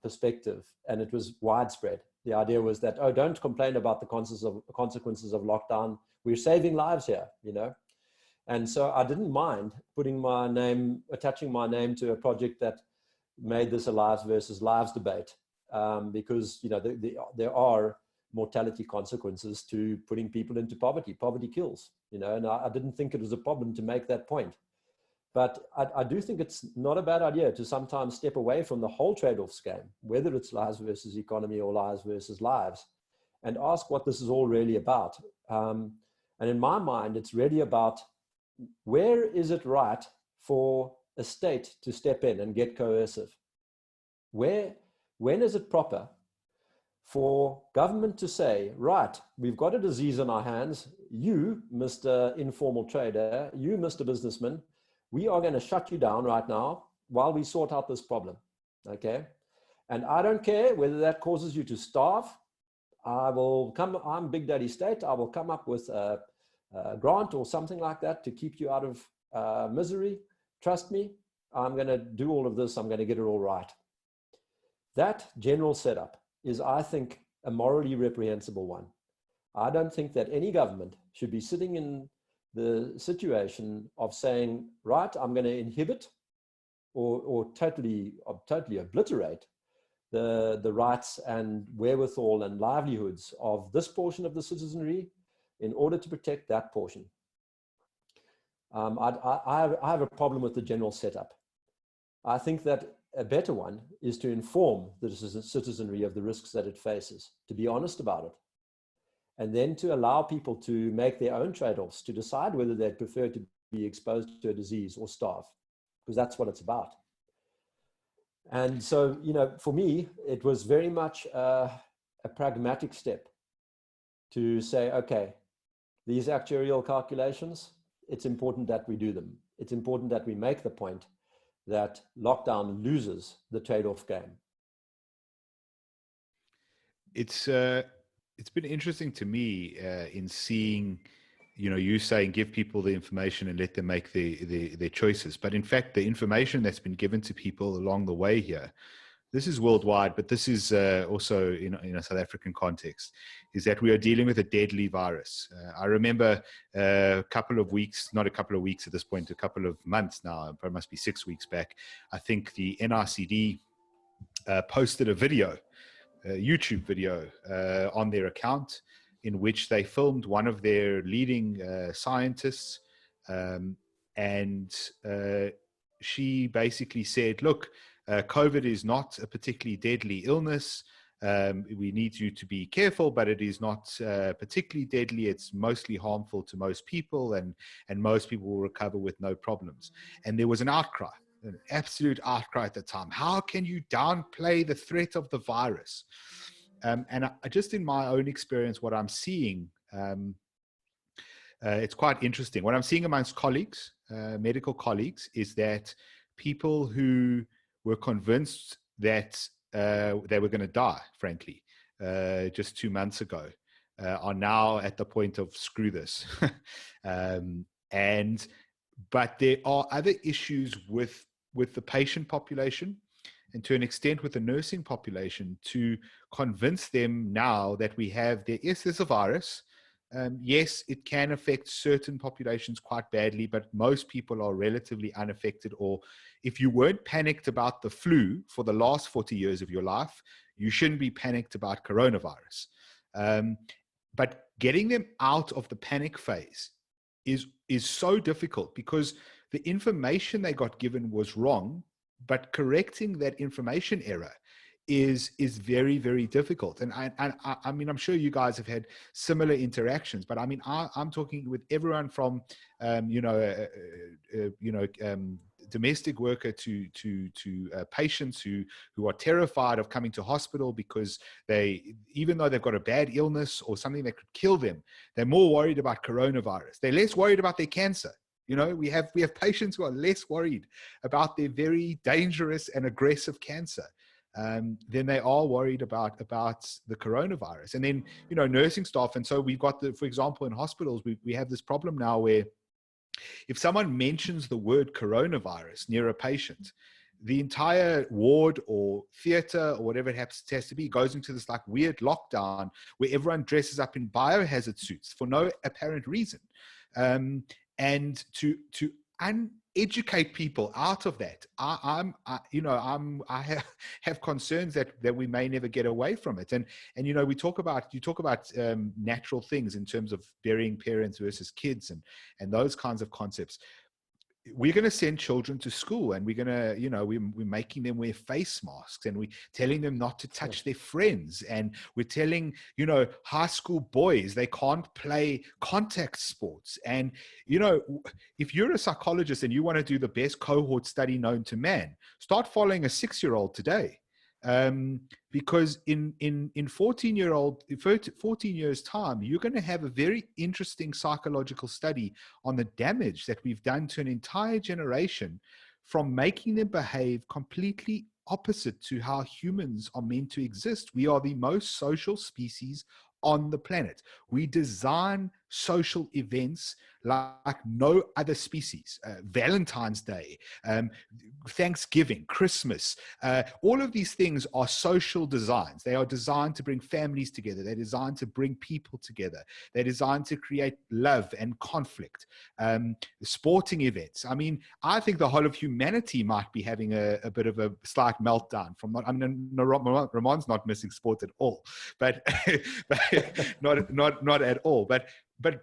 perspective, and it was widespread. The idea was that, don't complain about the consequences of lockdown. We're saving lives here, And so I didn't mind attaching my name to a project that made this a lives versus lives debate, because there are mortality consequences to putting people into poverty. Poverty kills, and I didn't think it was a problem to make that point. But I do think it's not a bad idea to sometimes step away from the whole trade-offs game, whether it's lives versus economy or lives versus lives, and ask what this is all really about. And in my mind, it's really about where is it right for a state to step in and get coercive? When is it proper for government to say, right, we've got a disease on our hands, you, Mr. Informal Trader, you, Mr. Businessman, we are going to shut you down right now while we sort out this problem, okay? And I don't care whether that causes you to starve. I'm Big Daddy State. I will come up with a grant or something like that to keep you out of misery. Trust me, I'm going to do all of this. I'm going to get it all right. That general setup is, I think, a morally reprehensible one. I don't think that any government should be sitting in the situation of saying, right, I'm going to inhibit or totally obliterate the rights and wherewithal and livelihoods of this portion of the citizenry in order to protect that portion. I have a problem with the general setup. I think that a better one is to inform the citizenry of the risks that it faces, to be honest about it, and then to allow people to make their own trade-offs, to decide whether they'd prefer to be exposed to a disease or starve, because that's what it's about. And so, for me, it was very much a pragmatic step to say, okay, these actuarial calculations, it's important that we do them. It's important that we make the point that lockdown loses the trade-off game. It's been interesting to me in seeing, you saying give people the information and let them make their choices. But in fact, the information that's been given to people along the way here, this is worldwide, but this is also in a South African context, is that we are dealing with a deadly virus. I remember a couple of weeks, not a couple of weeks at this point, a couple of months now, it must be 6 weeks back, I think the NRCD posted a video, a YouTube video on their account in which they filmed one of their leading scientists, and she basically said, look, COVID is not a particularly deadly illness. We need you to be careful, but it is not particularly deadly. It's mostly harmful to most people, and most people will recover with no problems. And there was an outcry, an absolute outcry at the time. How can you downplay the threat of the virus? And just in my own experience, what I'm seeing, it's quite interesting. What I'm seeing amongst colleagues, medical colleagues, is that people who were convinced that they were going to die, frankly, just 2 months ago, are now at the point of screw this. But there are other issues with the patient population, and to an extent with the nursing population, to convince them now that yes, there's a virus. Yes, it can affect certain populations quite badly, but most people are relatively unaffected. Or if you weren't panicked about the flu for the last 40 years of your life, you shouldn't be panicked about coronavirus. But getting them out of the panic phase is so difficult, because the information they got given was wrong, but correcting that information error is very, very difficult. And I mean, I'm sure you guys have had similar interactions, but I mean, I'm talking with everyone from domestic worker to patients who are terrified of coming to hospital because even though they've got a bad illness or something that could kill them, they're more worried about coronavirus. They're less worried about their cancer. We have patients who are less worried about their very dangerous and aggressive cancer than they are worried about the coronavirus. And then, nursing staff. And so we've got for example, in hospitals, we have this problem now where if someone mentions the word coronavirus near a patient, the entire ward or theater or whatever it has to be goes into this like weird lockdown where everyone dresses up in biohazard suits for no apparent reason. And to uneducate people out of that, I have concerns that we may never get away from it. And you talk about natural things in terms of burying parents versus kids and those kinds of concepts. We're going to send children to school, and we're going to, we're making them wear face masks, and we're telling them not to touch their friends. And we're telling, high school boys, they can't play contact sports. And, if you're a psychologist and you want to do the best cohort study known to man, start following a 6-year-old today. Because in 14 years time, you're going to have a very interesting psychological study on the damage that we've done to an entire generation from making them behave completely opposite to how humans are meant to exist. We are the most social species on the planet. We design social events like no other species. Valentine's Day, Thanksgiving, Christmas, all of these things are social designs. They are designed to bring families together. They're designed to bring people together. They're designed to create love and conflict. Sporting events. I mean, I think the whole of humanity might be having a bit of a slight meltdown from Ramon's not missing sport at all, but not at all. But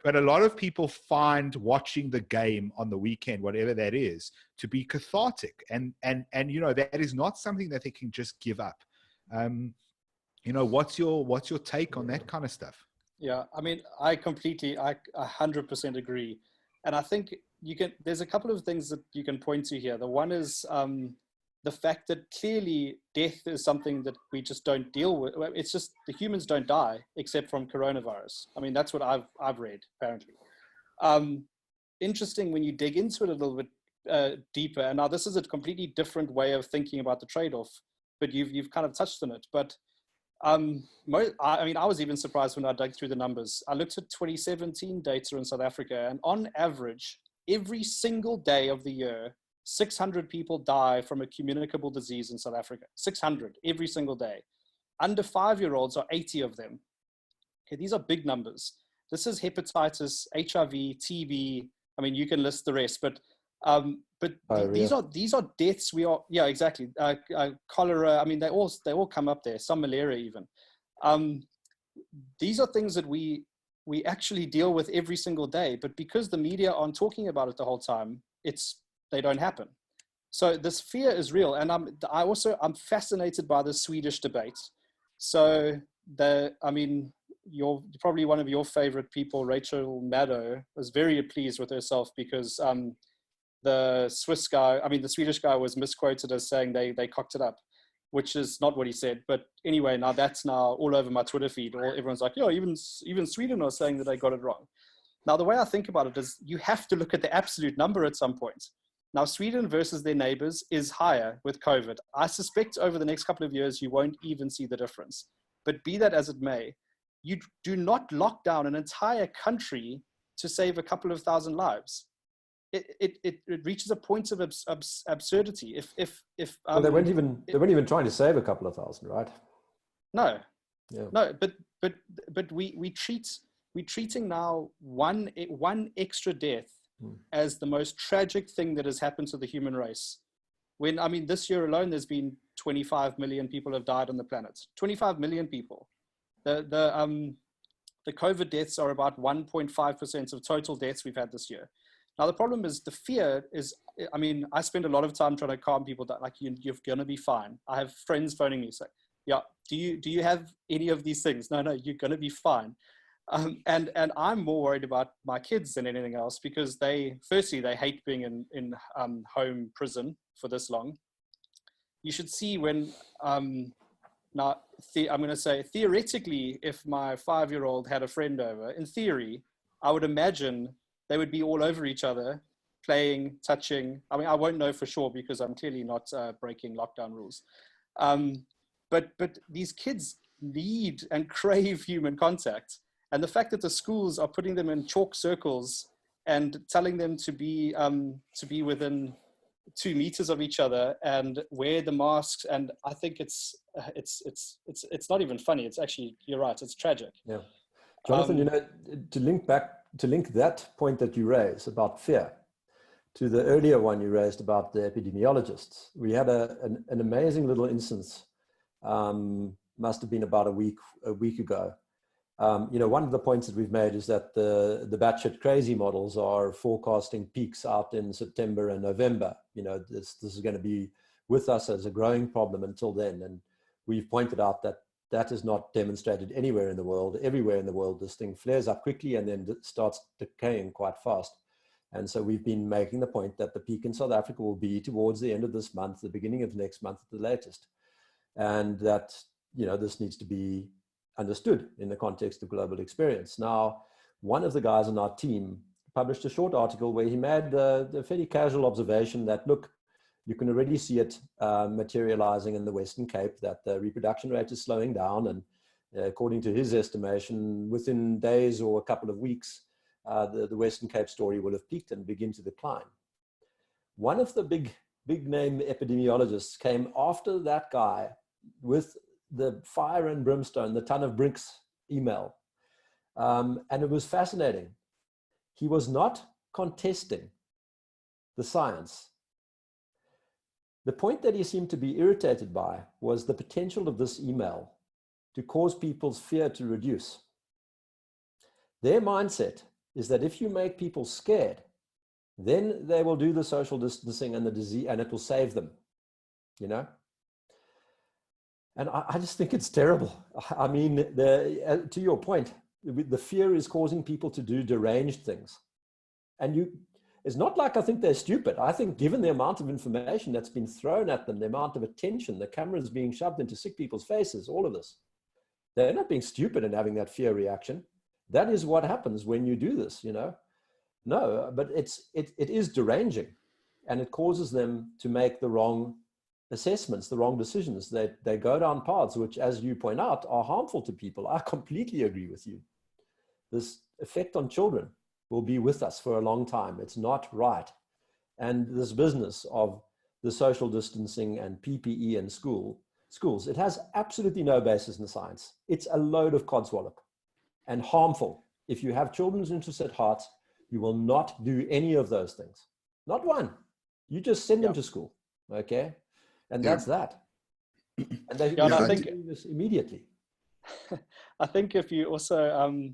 a lot of people find watching the game on the weekend, whatever that is, to be cathartic, and that is not something that they can just give up. What's your take on that kind of stuff? Yeah, I mean, I 100% agree, and I think there's a couple of things that you can point to here. The one is the fact that clearly death is something that we just don't deal with. It's just the humans don't die except from coronavirus. I mean, that's what I've read, apparently. Interesting when you dig into it a little bit deeper. And now this is a completely different way of thinking about the trade-off, but you've kind of touched on it. But I mean, I was even surprised when I dug through the numbers. I looked at 2017 data in South Africa, and on average, every single day of the year, 600 people die from a communicable disease in South Africa. 600 every single day. Under 5-year-olds are 80 of them. Okay, these are big numbers. This is hepatitis, HIV, TB. I mean, you can list the rest, but these are deaths. Yeah, exactly. Cholera. I mean, they all come up there. Some malaria even. These are things that we actually deal with every single day, but because the media aren't talking about it the whole time, they don't happen. So this fear is real. And I'm fascinated by the Swedish debate. So probably one of your favorite people, Rachel Maddow, was very pleased with herself because the Swedish guy was misquoted as saying they cocked it up, which is not what he said. But anyway, now that's all over my Twitter feed. Everyone's like, even Sweden are saying that they got it wrong. Now, the way I think about it is you have to look at the absolute number at some point. Now, Sweden versus their neighbors is higher with COVID. I suspect over the next couple of years, you won't even see the difference. But be that as it may, you do not lock down an entire country to save a couple of thousand lives. It reaches a point of absurdity. Well, they weren't even trying to save a couple of thousand, right? No, yeah. No, but we're treating now one extra death as the most tragic thing that has happened to the human race. When, I mean, this year alone, there's been 25 million people have died on the planet. 25 million people. The COVID deaths are about 1.5% of total deaths we've had this year. Now, the problem is the fear is, I mean, I spend a lot of time trying to calm people that like, you're going to be fine. I have friends phoning me saying, yeah, do you have any of these things? No, you're going to be fine. And I'm more worried about my kids than anything else because they hate being in home prison for this long. You should see when, now I'm going to say theoretically, if my 5-year-old had a friend over, in theory, I would imagine they would be all over each other, playing, touching. I mean, I won't know for sure because I'm clearly not breaking lockdown rules. But these kids need and crave human contact. And the fact that the schools are putting them in chalk circles and telling them to be within 2 meters of each other and wear the masks, and I think it's not even funny. It's actually, you're right, it's tragic. Yeah, Jonathan, to link that point that you raised about fear to the earlier one you raised about the epidemiologists, we had an amazing little instance. Must have been about a week ago. One of the points that we've made is that the batshit crazy models are forecasting peaks out in September and November. This is going to be with us as a growing problem until then. And we've pointed out that is not demonstrated anywhere in the world. Everywhere in the world, this thing flares up quickly and then starts decaying quite fast. And so we've been making the point that the peak in South Africa will be towards the end of this month, the beginning of next month at the latest. And that, this needs to be understood in the context of global experience. Now, one of the guys on our team published a short article where he made the fairly casual observation that, look, you can already see it materializing in the Western Cape, that the reproduction rate is slowing down. And according to his estimation, within days or a couple of weeks, the Western Cape story will have peaked and begin to decline. One of the big name epidemiologists came after that guy with the fire and brimstone, the ton of bricks email. And it was fascinating. He was not contesting the science. The point that he seemed to be irritated by was the potential of this email to cause people's fear to reduce. Their mindset is that if you make people scared, then they will do the social distancing and the disease, and it will save them, And I just think it's terrible. I mean, to your point, the fear is causing people to do deranged things. And it's not like I think they're stupid. I think given the amount of information that's been thrown at them, the amount of attention, the cameras being shoved into sick people's faces, all of this, they're not being stupid and having that fear reaction. That is what happens when you do this, you know. No, but it is deranging, and it causes them to make the wrong assessments, the wrong decisions. They go down paths which, as you point out, are harmful to people. I completely agree with you. This effect on children will be with us for a long time. It's not right. And this business of the social distancing and PPE in schools, it has absolutely no basis in science. It's a load of codswallop and harmful. If you have children's interests at heart, you will not do any of those things. Not one. You just send them to school, okay? And that's that. And they I think do this immediately. I think if you also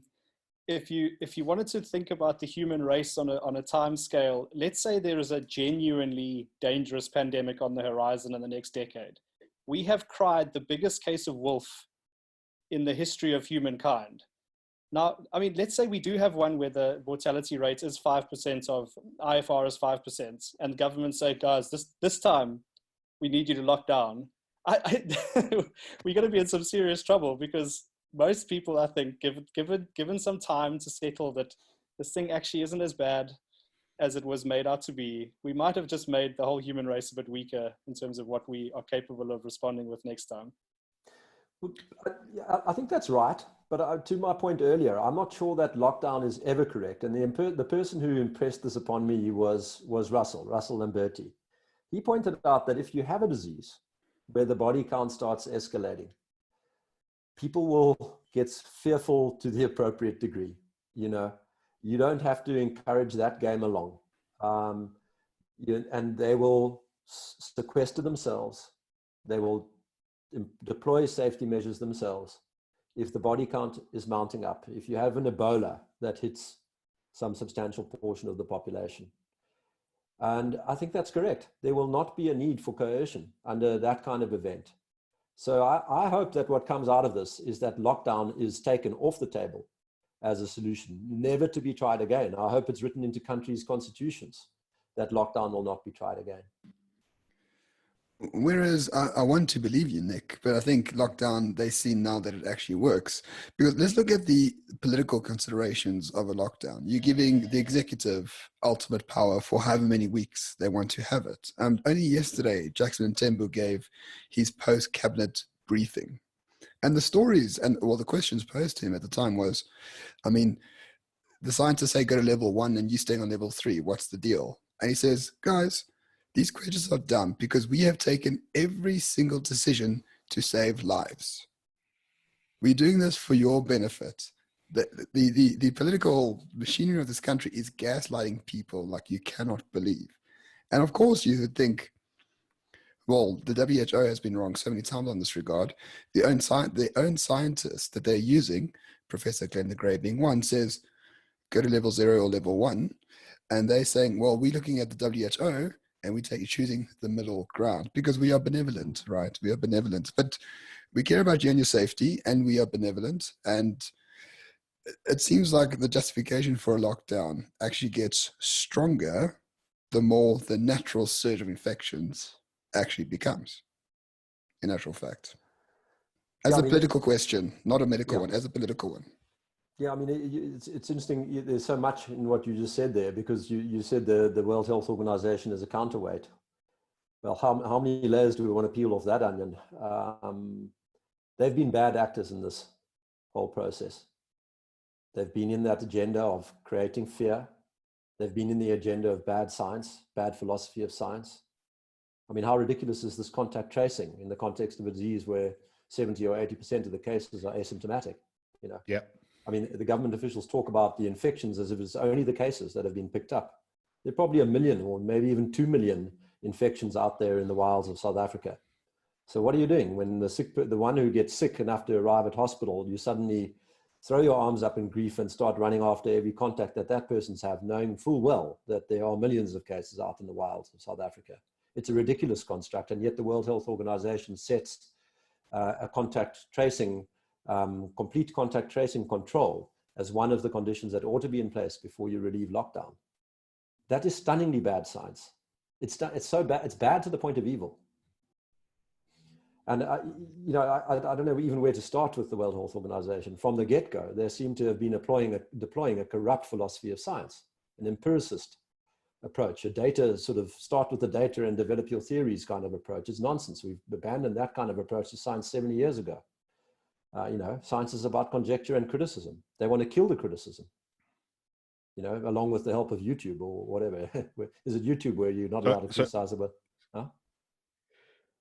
if you wanted to think about the human race on a time scale, let's say there is a genuinely dangerous pandemic on the horizon in the next decade. We have cried the biggest case of wolf in the history of humankind. Now, I mean, let's say we do have one where the mortality rate is 5% of IFR is 5%, and governments say, guys, this time we need you to lock down. We're going to be in some serious trouble, because most people, I think, given some time to settle that this thing actually isn't as bad as it was made out to be, we might have just made the whole human race a bit weaker in terms of what we are capable of responding with next time. I think that's right. But to my point earlier, I'm not sure that lockdown is ever correct. And the person who impressed this upon me was Russell and Bertie. He pointed out that if you have a disease where the body count starts escalating, people will get fearful to the appropriate degree. You know, you don't have to encourage that game along. And they will sequester themselves. They will deploy safety measures themselves. If the body count is mounting up, if you have an Ebola that hits some substantial portion of the population. And I think that's correct. There will not be a need for coercion under that kind of event. So I hope that what comes out of this is that lockdown is taken off the table as a solution, never to be tried again. I hope it's written into countries' constitutions that lockdown will not be tried again. Whereas I want to believe you, Nick, but I think lockdown, they see now that it actually works. Because let's look at the political considerations of a lockdown. You're giving the executive ultimate power for however many weeks they want to have it. Only yesterday, Jackson Mthembu gave his post-cabinet briefing. And the stories, the questions posed to him at the time was, I mean, the scientists say go to level 1 and you staying on level 3. What's the deal? And he says, guys, these questions are dumb because we have taken every single decision to save lives. We're doing this for your benefit. The political machinery of this country is gaslighting people like you cannot believe. And of course you would think, well, the WHO has been wrong so many times on this regard. Their own scientists that they're using, Professor Glenn Gray being one, says, go to level 0 or level 1. And they're saying, well, we're looking at the WHO and we choosing the middle ground because we are benevolent, right? We are benevolent, but we care about you and your safety, and we are benevolent. And it seems like the justification for a lockdown actually gets stronger the more the natural surge of infections actually becomes, in actual fact. As a political question, not a medical one, as a political one. Yeah, I mean, it's interesting. There's so much in what you just said there, because you said the World Health Organization is a counterweight. Well, how many layers do we want to peel off that onion? They've been bad actors in this whole process. They've been in that agenda of creating fear. They've been in the agenda of bad science, bad philosophy of science. I mean, how ridiculous is this contact tracing in the context of a disease where 70 or 80% of the cases are asymptomatic? You know. Yeah. I mean, the government officials talk about the infections as if it's only the cases that have been picked up. There are probably 1 million or maybe even 2 million infections out there in the wilds of South Africa. So what are you doing when the one who gets sick enough to arrive at hospital, you suddenly throw your arms up in grief and start running after every contact that person's have, knowing full well that there are millions of cases out in the wilds of South Africa. It's a ridiculous construct, and yet the World Health Organization sets a contact tracing complete contact tracing control as one of the conditions that ought to be in place before you relieve lockdown. that is stunningly bad science. It's so bad. It's bad to the point of evil. And I don't know even where to start with the World Health Organization. From the get-go, they seem to have been deploying a corrupt philosophy of science, an empiricist approach, a data sort of start with the data and develop your theories kind of approach. It's nonsense. We've abandoned that kind of approach to science 70 years ago. Science is about conjecture and criticism. They want to kill the criticism, along with the help of YouTube or whatever. Is it YouTube where you're not allowed to criticize about? Huh?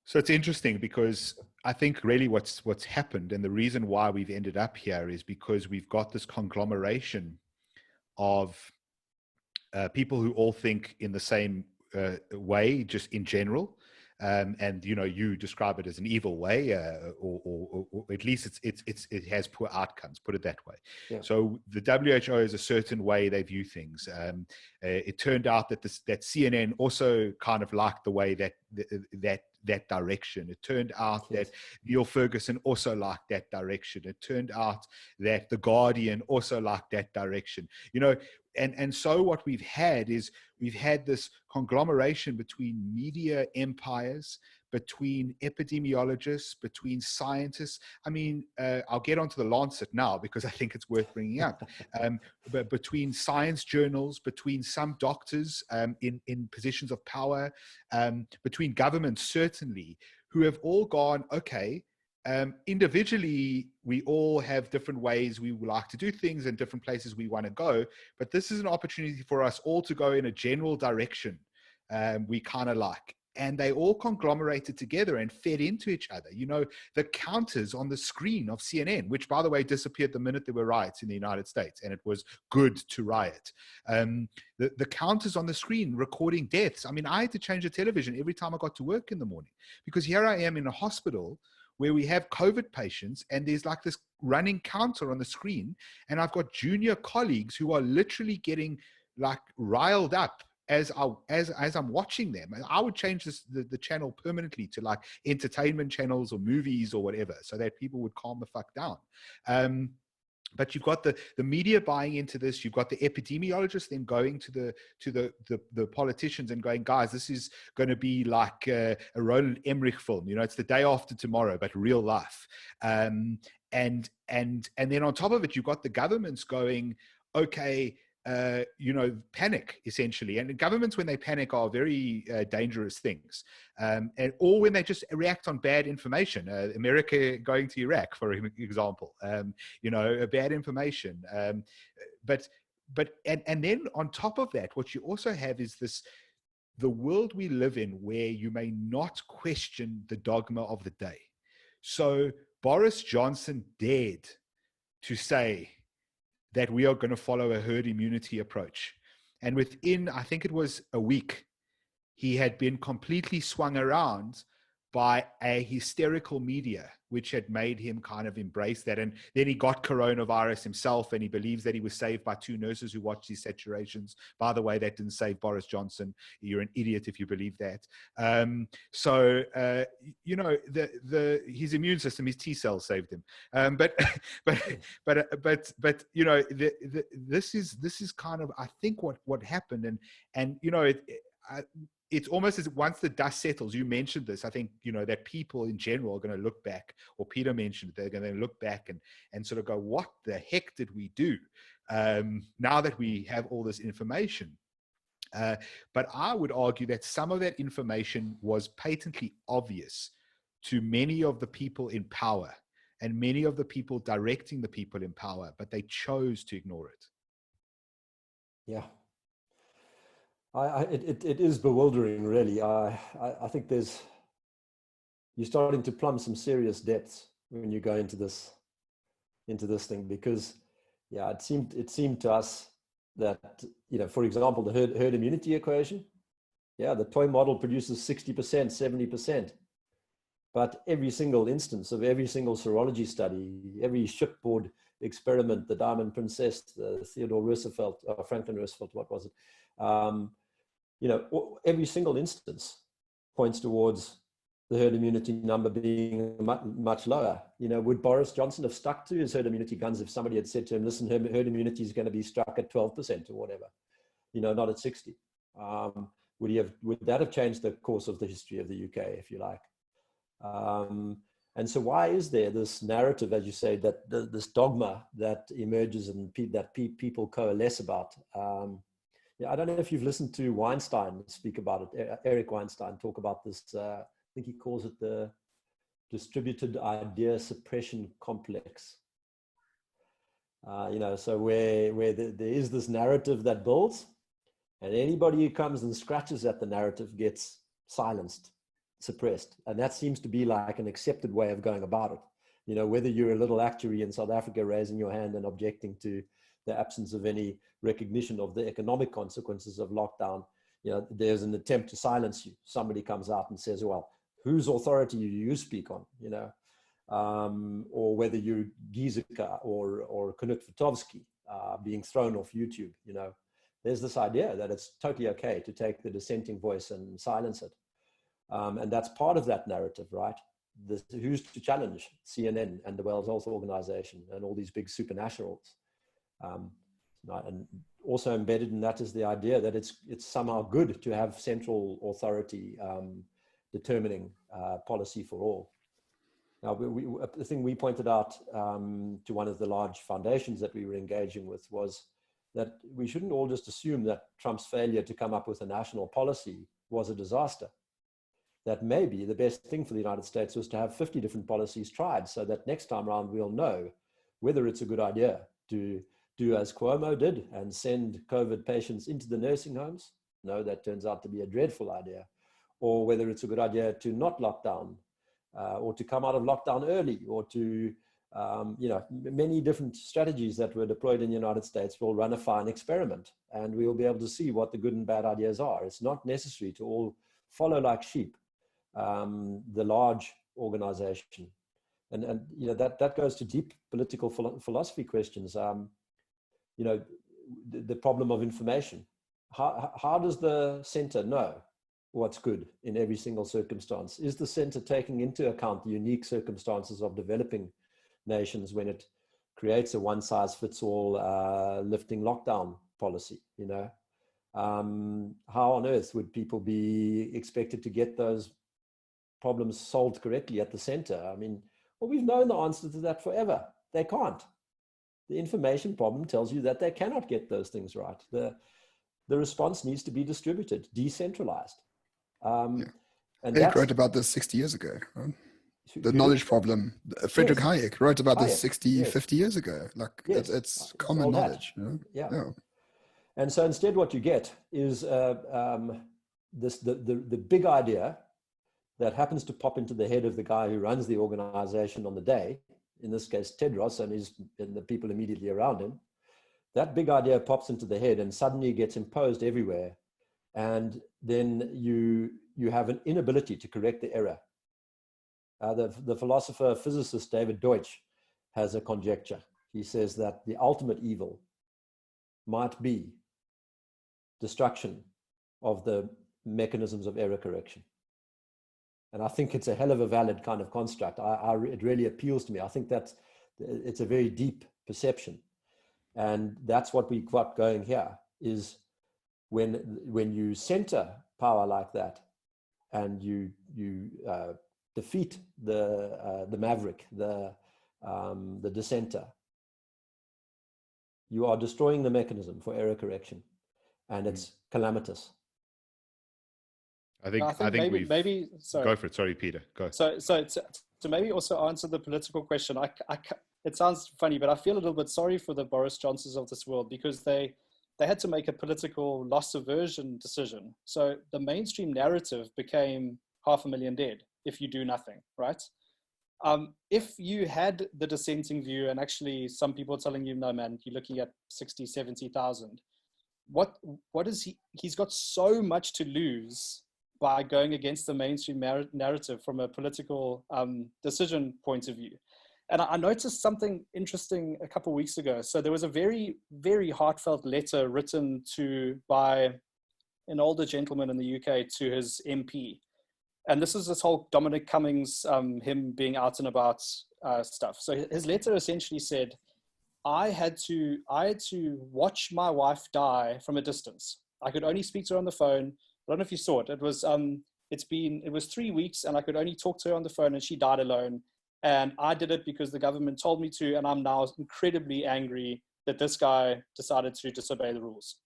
So it's interesting because I think really what's happened, and the reason why we've ended up here, is because we've got this conglomeration of people who all think in the same way, just in general. And you describe it as an evil way, or at least it has poor outcomes. Put it that way. Yeah. So the WHO is a certain way they view things. It turned out that CNN also kind of liked the way that direction. It turned out that Neil Ferguson also liked that direction. It turned out that The Guardian also liked that direction. And so what we've had is we've had this conglomeration between media empires, between epidemiologists, between scientists. I mean, I'll get onto the Lancet now because I think it's worth bringing up. But between science journals, between some doctors in positions of power, between governments, certainly, who have all gone, okay, individually, we all have different ways we would like to do things and different places we want to go. But this is an opportunity for us all to go in a general direction we kind of like. And they all conglomerated together and fed into each other. The counters on the screen of CNN, which, by the way, disappeared the minute there were riots in the United States, and it was good to riot. The counters on the screen recording deaths. I mean, I had to change the television every time I got to work in the morning, because here I am in a hospital where we have COVID patients, and there's like this running counter on the screen, and I've got junior colleagues who are literally getting like riled up as I'm watching them. And I would change the channel permanently to like entertainment channels or movies or whatever, so that people would calm the fuck down. But you've got the media buying into this. You've got the epidemiologists then going to the politicians and going, guys, this is going to be like a Roland Emmerich film. It's the day after tomorrow, but real life. And then on top of it, you've got the governments going, okay, panic essentially. And governments, when they panic, are very dangerous things. Or when they just react on bad information. America going to Iraq, for example, bad information. But then on top of that, what you also have is the world we live in, where you may not question the dogma of the day. So Boris Johnson dared to say that we are going to follow a herd immunity approach. And within, I think it was a week, he had been completely swung around by a hysterical media, which had made him kind of embrace that. And then he got coronavirus himself, and he believes that he was saved by 2 nurses who watched his saturations. By the way, that didn't save Boris Johnson. You're an idiot if you believe that. His immune system, his T cells saved him. This is kind of, I think, what happened. And it's almost as once the dust settles, you mentioned this, I think, that people in general are going to look back, or Peter mentioned it, they're going to look back and sort of go, what the heck did we do now that we have all this information? But I would argue that some of that information was patently obvious to many of the people in power and many of the people directing the people in power, but they chose to ignore it. Yeah. It is bewildering, really. I think you're starting to plumb some serious depths when you go into this thing, because it seemed to us that, for example, the herd immunity equation, the toy model produces 60%, 70%, but every single instance of every single serology study, every shipboard experiment, the Diamond Princess, the Theodore Roosevelt, Franklin Roosevelt, what was it? Every single instance points towards the herd immunity number being much lower. Would Boris Johnson have stuck to his herd immunity guns if somebody had said to him, listen, herd immunity is going to be struck at 12% or whatever, not at 60? Would that have changed the course of the history of the UK, if you like? And so why is there this narrative, as you say, that this dogma that emerges and people coalesce about? Yeah, I don't know if you've listened to Weinstein speak about it, Eric Weinstein talk about this, I think he calls it the distributed idea suppression complex. So where there is this narrative that builds, and anybody who comes and scratches at the narrative gets silenced, suppressed. And that seems to be like an accepted way of going about it. Whether you're a little actuary in South Africa raising your hand and objecting to the absence of any recognition of the economic consequences of lockdown, there's an attempt to silence you. Somebody comes out and says, well, whose authority do you speak on, or whether you're Giesecke or Knut Vitovsky being thrown off YouTube, there's this idea that it's totally okay to take the dissenting voice and silence it. And that's part of that narrative, right? Who's to challenge CNN and the World Health Organization and all these big supranationals? And also embedded in that is the idea that it's somehow good to have central authority determining policy for all. Now, the thing we pointed out to one of the large foundations that we were engaging with was that we shouldn't all just assume that Trump's failure to come up with a national policy was a disaster. That maybe the best thing for the United States was to have 50 different policies tried so that next time around we'll know whether it's a good idea to do as Cuomo did and send COVID patients into the nursing homes. No, that turns out to be a dreadful idea. Or whether it's a good idea to not lock down or to come out of lockdown early or to, many different strategies that were deployed in the United States will run a fine experiment and we will be able to see what the good and bad ideas are. It's not necessary to all follow like sheep the large organization. And that goes to deep political philosophy questions. The problem of information. How does the center know what's good in every single circumstance? Is the center taking into account the unique circumstances of developing nations when it creates a one-size-fits-all lifting lockdown policy? How on earth would people be expected to get those problems solved correctly at the center? I mean, well, we've known the answer to that forever. They can't. The information problem tells you that they cannot get those things right. The response needs to be distributed, decentralized. And Hayek wrote about this 60 years ago, right? The knowledge problem. Friedrich Hayek wrote about this 50 years ago. It's common knowledge. Yeah. And so instead what you get is the big idea that happens to pop into the head of the guy who runs the organization on the day, in this case Tedros and the people immediately around him. That big idea pops into the head and suddenly gets imposed everywhere. And then you have an inability to correct the error. The philosopher physicist David Deutsch has a conjecture. He says that the ultimate evil might be destruction of the mechanisms of error correction. And I think it's a hell of a valid kind of construct. It really appeals to me. I think that it's a very deep perception. And that's what we've got going here, is when you center power like that and you defeat the maverick, the dissenter, you are destroying the mechanism for error correction, and it's calamitous. I think maybe sorry. Go for it. Sorry, Peter. Go. So to maybe also answer the political question, it sounds funny, but I feel a little bit sorry for the Boris Johnsons of this world, because they had to make a political loss aversion decision. So the mainstream narrative became 500,000 dead if you do nothing, right? If you had the dissenting view, and actually some people telling you, no, man, you're looking at 60, 70,000. What is he's got so much to lose by going against the mainstream narrative from a political decision point of view. And I noticed something interesting a couple of weeks ago. So there was a very, very heartfelt letter written by an older gentleman in the UK to his MP. And this is this whole Dominic Cummings, him being out and about stuff. So his letter essentially said, I had to watch my wife die from a distance. I could only speak to her on the phone. I don't know if you saw it. It was, it was 3 weeks and I could only talk to her on the phone, and she died alone. And I did it because the government told me to. And I'm now incredibly angry that this guy decided to disobey the rules.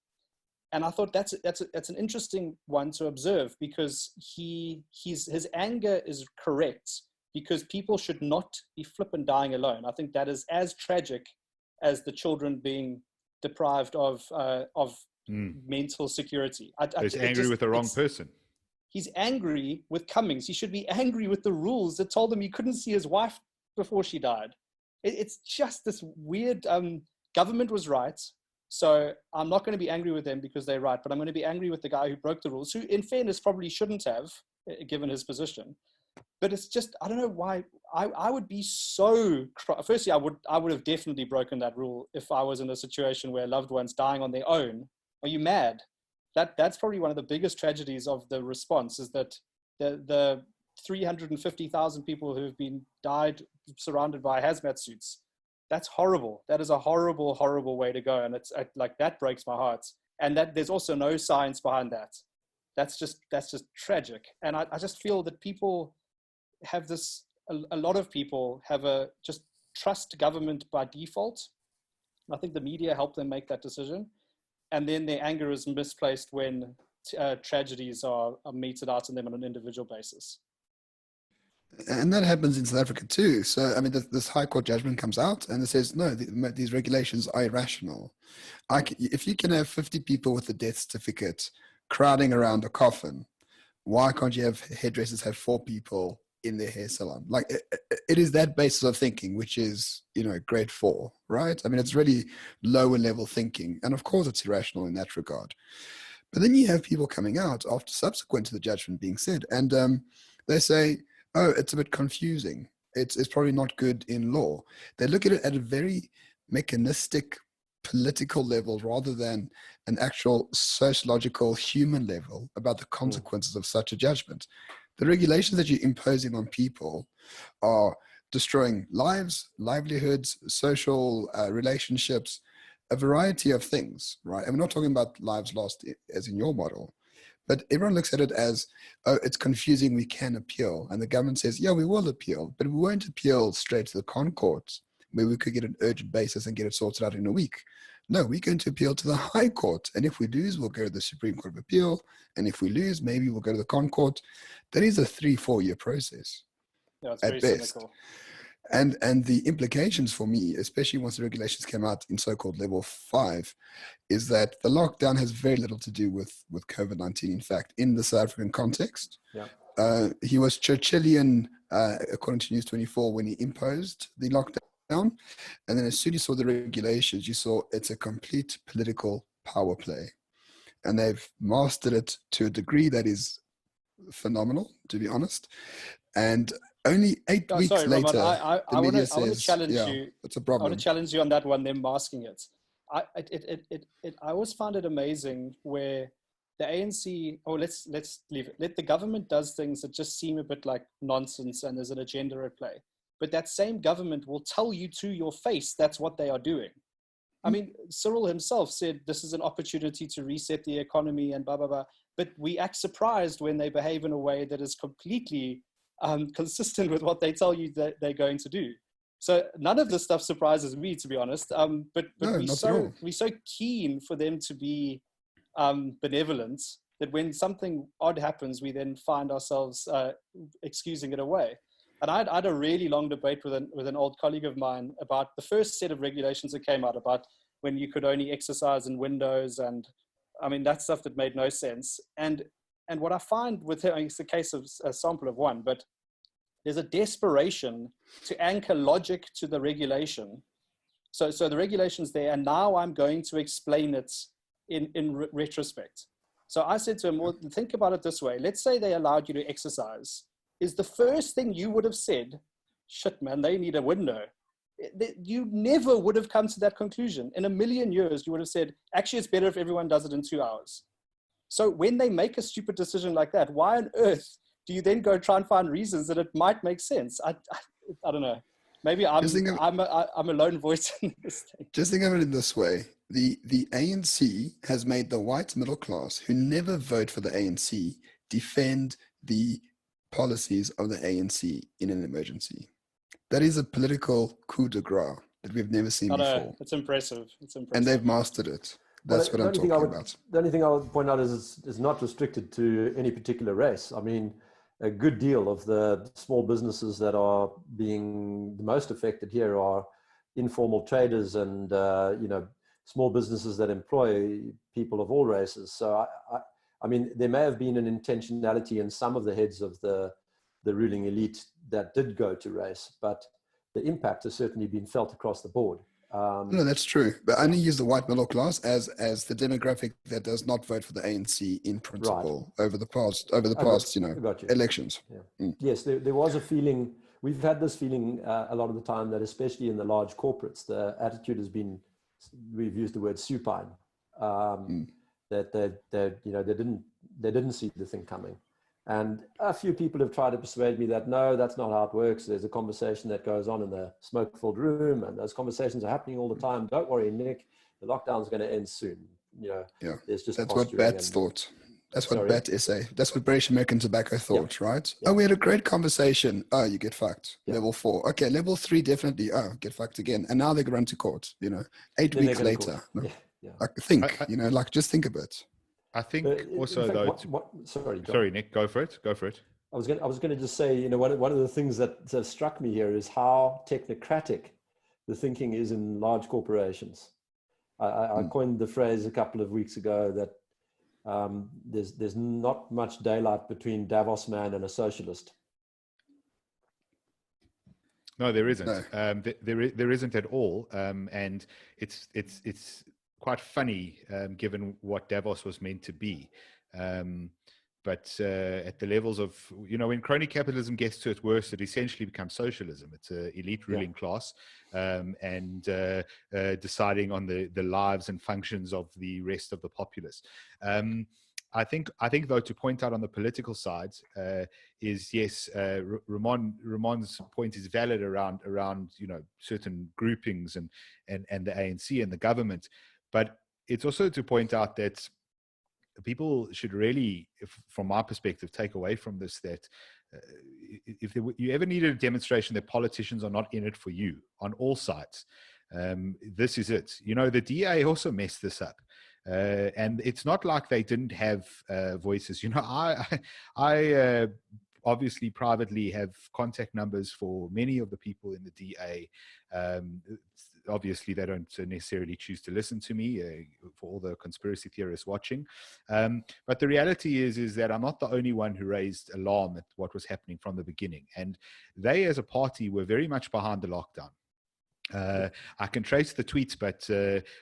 And I thought that's an interesting one to observe, because his anger is correct, because people should not be flipping dying alone. I think that is as tragic as the children being deprived of mental security. He's angry with the wrong person. He's angry with Cummings. He should be angry with the rules that told him he couldn't see his wife before she died. It's just this weird, government was right. So I'm not going to be angry with them because they're right, but I'm going to be angry with the guy who broke the rules, who in fairness probably shouldn't have, given his position. But it's just, I don't know why. I would be so, firstly, I would have definitely broken that rule if I was in a situation where loved ones dying on their own. Are you mad? That's probably one of the biggest tragedies of the response, is that the 350,000 people who have died surrounded by hazmat suits. That's horrible. That is a horrible, horrible way to go. And it's like, that breaks my heart. And that there's also no science behind that. That's just tragic. And I just feel that people have this, a lot of people have just trust government by default. I think the media helped them make that decision. And then their anger is misplaced when tragedies are meted out on them on an individual basis. And that happens in South Africa too. So, I mean, this High Court judgment comes out and it says, no, these regulations are irrational. If you can have 50 people with a death certificate crowding around a coffin, why can't you have hairdressers have 4 people in their hair salon? Like, it is that basis of thinking, which is, grade 4, right? I mean, it's really lower level thinking. And of course, it's irrational in that regard. But then you have people coming out after subsequent to the judgment being said, and they say, oh, it's a bit confusing. It's probably not good in law. They look at it at a very mechanistic, political level rather than an actual sociological, human level about the consequences of such a judgment. The regulations that you're imposing on people are destroying lives, livelihoods, social relationships, a variety of things, right? And we're not talking about lives lost as in your model. But everyone looks at it as, oh, it's confusing, we can appeal. And the government says, yeah, we will appeal, but we won't appeal straight to the con courts where we could get an urgent basis and get it sorted out in a week. No, we're going to appeal to the High Court. And if we lose, we'll go to the Supreme Court of Appeal. And if we lose, maybe we'll go to the con court. That is a 3-4 year process. Yeah, it's at very best. cynical. And the implications for me, especially once the regulations came out in so-called level 5, is that the lockdown has very little to do with COVID-19. In fact, in the South African context, he was Churchillian, according to News 24, when he imposed the lockdown. And then as soon as you saw the regulations, you saw it's a complete political power play. And they've mastered it to a degree that is phenomenal, to be honest. And only 8 weeks later, I want to challenge you. It's a problem. I want to challenge you on that one, them masking it. I always find it amazing where the ANC, let's leave it. Let the government does things that just seem a bit like nonsense and there's an agenda at play. But that same government will tell you to your face that's what they are doing. I mean, Cyril himself said this is an opportunity to reset the economy and blah, blah, blah. But we act surprised when they behave in a way that is completely consistent with what they tell you that they're going to do. So none of this stuff surprises me, to be honest. But no, we're so keen for them to be benevolent that when something odd happens, we then find ourselves excusing it away. And I had a really long debate with an old colleague of mine about the first set of regulations that came out about when you could only exercise in windows, and I mean that stuff that made no sense. And what I find with him, it's a case of a sample of one, but there's a desperation to anchor logic to the regulation. So the regulation's there, and now I'm going to explain it in retrospect. So I said to him, well, think about it this way. Let's say they allowed you to exercise. Is the first thing you would have said, shit, man, they need a window. You never would have come to that conclusion. In a million years, you would have said, actually, it's better if everyone does it in 2 hours. So when they make a stupid decision like that, why on earth do you then go try and find reasons that it might make sense? I don't know. Maybe I'm a lone voice in this thing. Just think of it in this way. The ANC has made the white middle class, who never vote for the ANC, defend the policies of the ANC in an emergency. That is a political coup de grace that we've never seen before. It's impressive. It's impressive. And they've mastered it. That's what I'm talking about. The only thing I would point out is not restricted to any particular race. I mean, a good deal of the small businesses that are being the most affected here are informal traders and, small businesses that employ people of all races. So, I mean, there may have been an intentionality in some of the heads of the ruling elite that did go to race, but the impact has certainly been felt across the board. No, that's true. But I only use the white middle class as the demographic that does not vote for the ANC in principle over the past elections. Yeah. Yes, there was a feeling. We've had this feeling a lot of the time that, especially in the large corporates, the attitude has been, we've used the word supine, that they didn't see the thing coming. And a few people have tried to persuade me that, no, that's not how it works. There's a conversation that goes on in the smoke-filled room, and those conversations are happening all the time. Don't worry, Nick, the lockdown's going to end soon. There's just that's what Bats thought. That's what That's what British American Tobacco thought, right? Yeah. Oh, we had a great conversation. Oh, you get fucked. Yeah. Level 4. Okay, level 3 definitely. Oh, get fucked again. And now they run to court. 8 weeks later. Just think a bit. I think also though. Sorry, Nick, go for it. I was going to just say, one of the things that struck me here is how technocratic the thinking is in large corporations. I coined the phrase a couple of weeks ago that there's not much daylight between Davos man and a socialist. No, there isn't. No. There isn't at all, and it's quite funny given what Davos was meant to be. But at the levels of, when crony capitalism gets to its worst, it essentially becomes socialism. It's an elite ruling class and deciding on the lives and functions of the rest of the populace. I think though, to point out on the political side is, yes, Ramon's point is valid around certain groupings and the ANC and the government. But it's also to point out that people should really, from my perspective, take away from this that if you ever needed a demonstration that politicians are not in it for you on all sides, this is it. The DA also messed this up. And it's not like they didn't have voices. I obviously privately have contact numbers for many of the people in the DA. Obviously, they don't necessarily choose to listen to me for all the conspiracy theorists watching. But the reality is that I'm not the only one who raised alarm at what was happening from the beginning. And they, as a party, were very much behind the lockdown. I can trace the tweets, but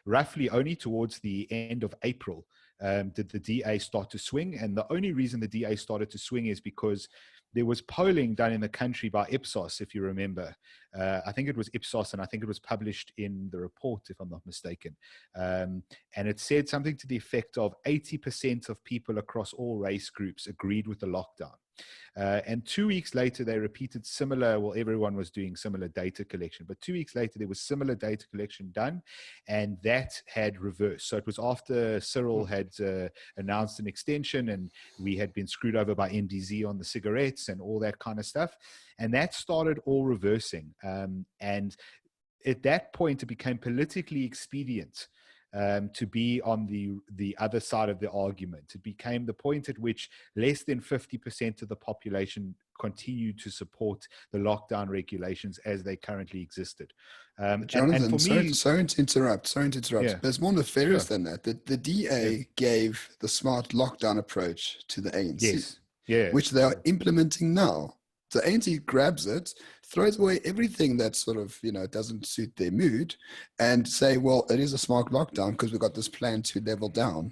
roughly only towards the end of April did the DA start to swing. And the only reason the DA started to swing is because there was polling done in the country by Ipsos, if you remember. I think it was Ipsos, and I think it was published in the report, if I'm not mistaken. And it said something to the effect of 80% of people across all race groups agreed with the lockdown. And 2 weeks later, they repeated similar, well, everyone was doing similar data collection, but 2 weeks later, there was similar data collection done, and that had reversed. So it was after Cyril had announced an extension, and we had been screwed over by NDZ on the cigarettes and all that kind of stuff. And that started all reversing. And at that point, it became politically expedient to be on the other side of the argument. It became the point at which less than 50% of the population continued to support the lockdown regulations as they currently existed. Jonathan, and for me, sorry to interrupt. Yeah. There's more nefarious than that. The DA gave the smart lockdown approach to the ANC, which they are implementing now. The ANC grabs it, throws away everything that sort of, doesn't suit their mood, and say, well, it is a smart lockdown because we've got this plan to level down.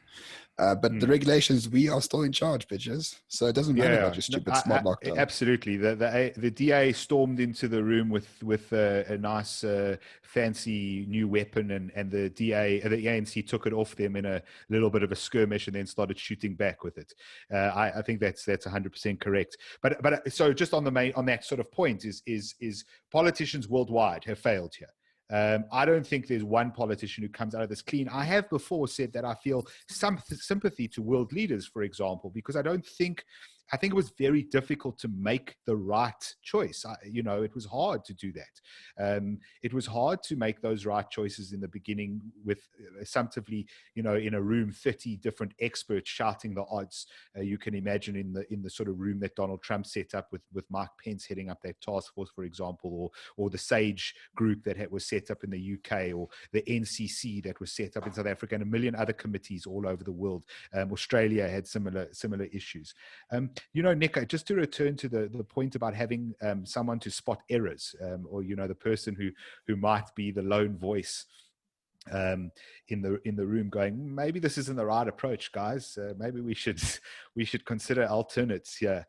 But the regulations, we are still in charge, bitches. So it doesn't matter about your stupid smart lockdown. Absolutely. The DA stormed into the room with a nice fancy new weapon, and the ANC took it off them in a little bit of a skirmish and then started shooting back with it. I think that's 100% correct. But so just on that sort of point is politicians worldwide have failed here. I don't think there's one politician who comes out of this clean. I have before said that I feel some sympathy to world leaders, for example, because I think it was very difficult to make the right choice. It was hard to do that. It was hard to make those right choices in the beginning with assumptively, in a room, 30 different experts shouting the odds. You can imagine in the sort of room that Donald Trump set up with Mike Pence heading up that task force, for example, or the SAGE group that was set up in the UK, or the NCC that was set up in South Africa, and a million other committees all over the world. Australia had similar issues. Nick, just to return to the point about having someone to spot errors, or the person who might be the lone voice in the room, going, maybe this isn't the right approach, guys. Maybe we should consider alternates here.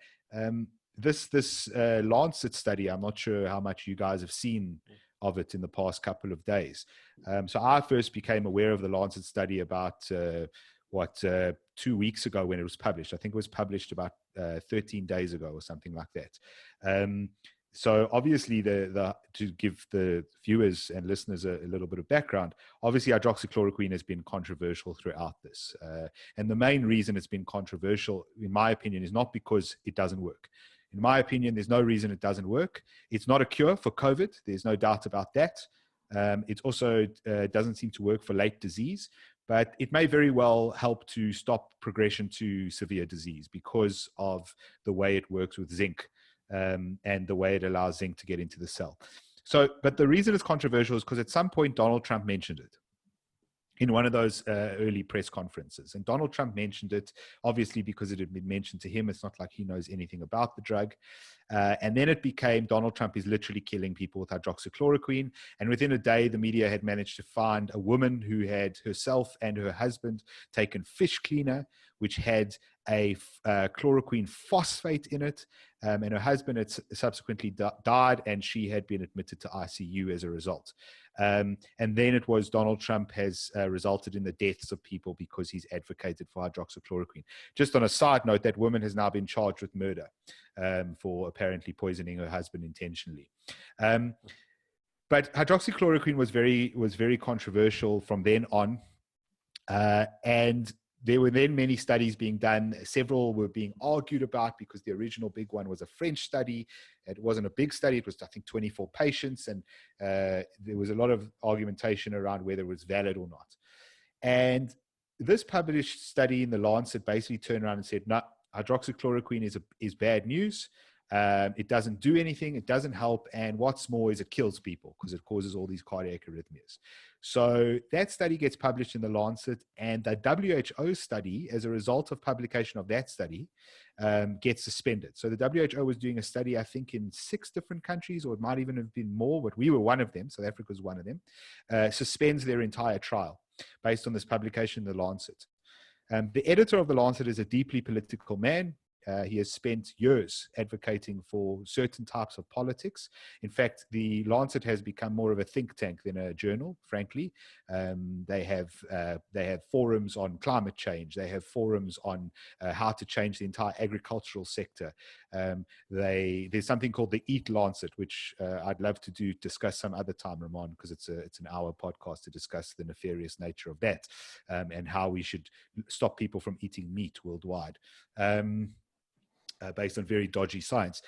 This Lancet study, I'm not sure how much you guys have seen of it in the past couple of days. So I first became aware of the Lancet study about 2 weeks ago when it was published. I think it was published about 13 days ago or something like that. So obviously, to give the viewers and listeners a little bit of background, obviously hydroxychloroquine has been controversial throughout this. And the main reason it's been controversial, in my opinion, is not because it doesn't work. In my opinion, there's no reason it doesn't work. It's not a cure for COVID. There's no doubt about that. It also doesn't seem to work for late disease, but it may very well help to stop progression to severe disease because of the way it works with zinc, and the way it allows zinc to get into the cell. But the reason it's controversial is because at some point Donald Trump mentioned it in one of those early press conferences. And Donald Trump mentioned it, obviously, because it had been mentioned to him. It's not like he knows anything about the drug. And then it became Donald Trump is literally killing people with hydroxychloroquine. And within a day, the media had managed to find a woman who had herself and her husband taken fish cleaner, which had a chloroquine phosphate in it. And her husband had subsequently died, and she had been admitted to ICU as a result. And then it was Donald Trump has resulted in the deaths of people because he's advocated for hydroxychloroquine. Just on a side note, that woman has now been charged with murder for apparently poisoning her husband intentionally. But hydroxychloroquine was very controversial from then on. And there were then many studies being done. Several were being argued about because the original big one was a French study. It wasn't a big study. It was, I think, 24 patients. And there was a lot of argumentation around whether it was valid or not. And this published study in the Lancet basically turned around and said, no, hydroxychloroquine is bad news. It doesn't do anything. It doesn't help. And what's more is it kills people because it causes all these cardiac arrhythmias. So that study gets published in the Lancet, and the WHO study, as a result of publication of that study, gets suspended. So the WHO was doing a study, I think, in 6 different countries, or it might even have been more, but we were one of them. South Africa was one of them. Suspends their entire trial based on this publication in the Lancet. The editor of the Lancet is a deeply political man. He has spent years advocating for certain types of politics. In fact, the Lancet has become more of a think tank than a journal, frankly. They have forums on climate change. They have forums on how to change the entire agricultural sector. There's something called the Eat Lancet, which I'd love to discuss some other time, Ramon, because it's an hour podcast to discuss the nefarious nature of that, and how we should stop people from eating meat worldwide. Based on very dodgy science.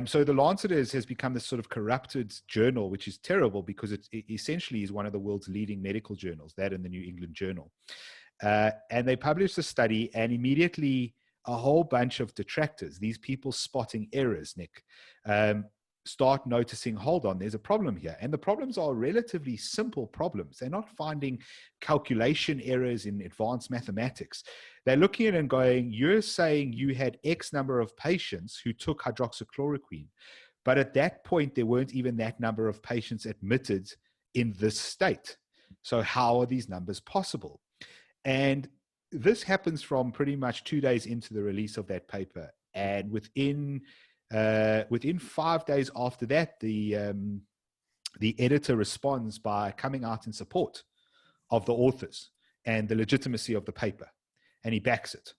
So the Lancet has become this sort of corrupted journal, which is terrible because it essentially is one of the world's leading medical journals, that and the New England Journal. And they published a study, and immediately a whole bunch of detractors, these people spotting errors, Nick, start noticing, hold on, there's a problem here. And the problems are relatively simple problems. They're not finding calculation errors in advanced mathematics. They're looking at it and going, you're saying you had X number of patients who took hydroxychloroquine, but at that point, there weren't even that number of patients admitted in this state. So how are these numbers possible? And this happens from pretty much 2 days into the release of that paper, and within 5 days after that, the editor responds by coming out in support of the authors and the legitimacy of the paper, and he backs it.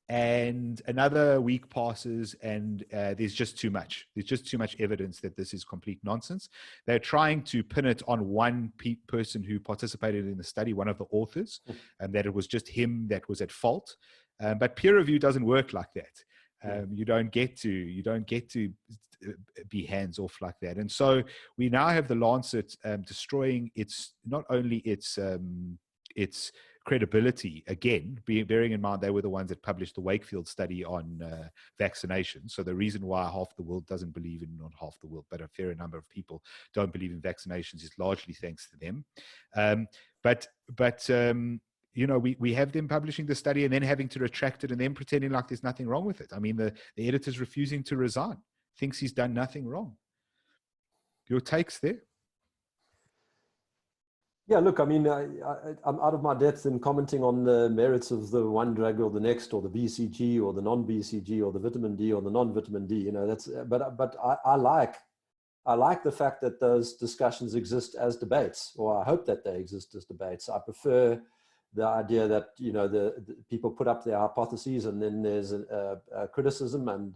And another week passes, and there's just too much. There's just too much evidence that this is complete nonsense. They're trying to pin it on one person who participated in the study, one of the authors, and that it was just him that was at fault. But peer review doesn't work like that. You don't get to be hands off like that. And so we now have the Lancet destroying not only its credibility, again, bearing in mind they were the ones that published the Wakefield study on vaccination. So the reason why half the world doesn't believe in, not half the world, but a fair number of people don't believe in vaccinations is largely thanks to them. We have them publishing the study and then having to retract it and then pretending like there's nothing wrong with it. I mean, the editor's refusing to resign, thinks he's done nothing wrong. Your takes there? Yeah, look, I mean, I'm out of my depth in commenting on the merits of the one drug or the next, or the BCG or the non-BCG, or the vitamin D or the non-vitamin D. But I like the fact that those discussions exist as debates, or I hope that they exist as debates. I prefer the idea that the people put up their hypotheses, and then there's a criticism, and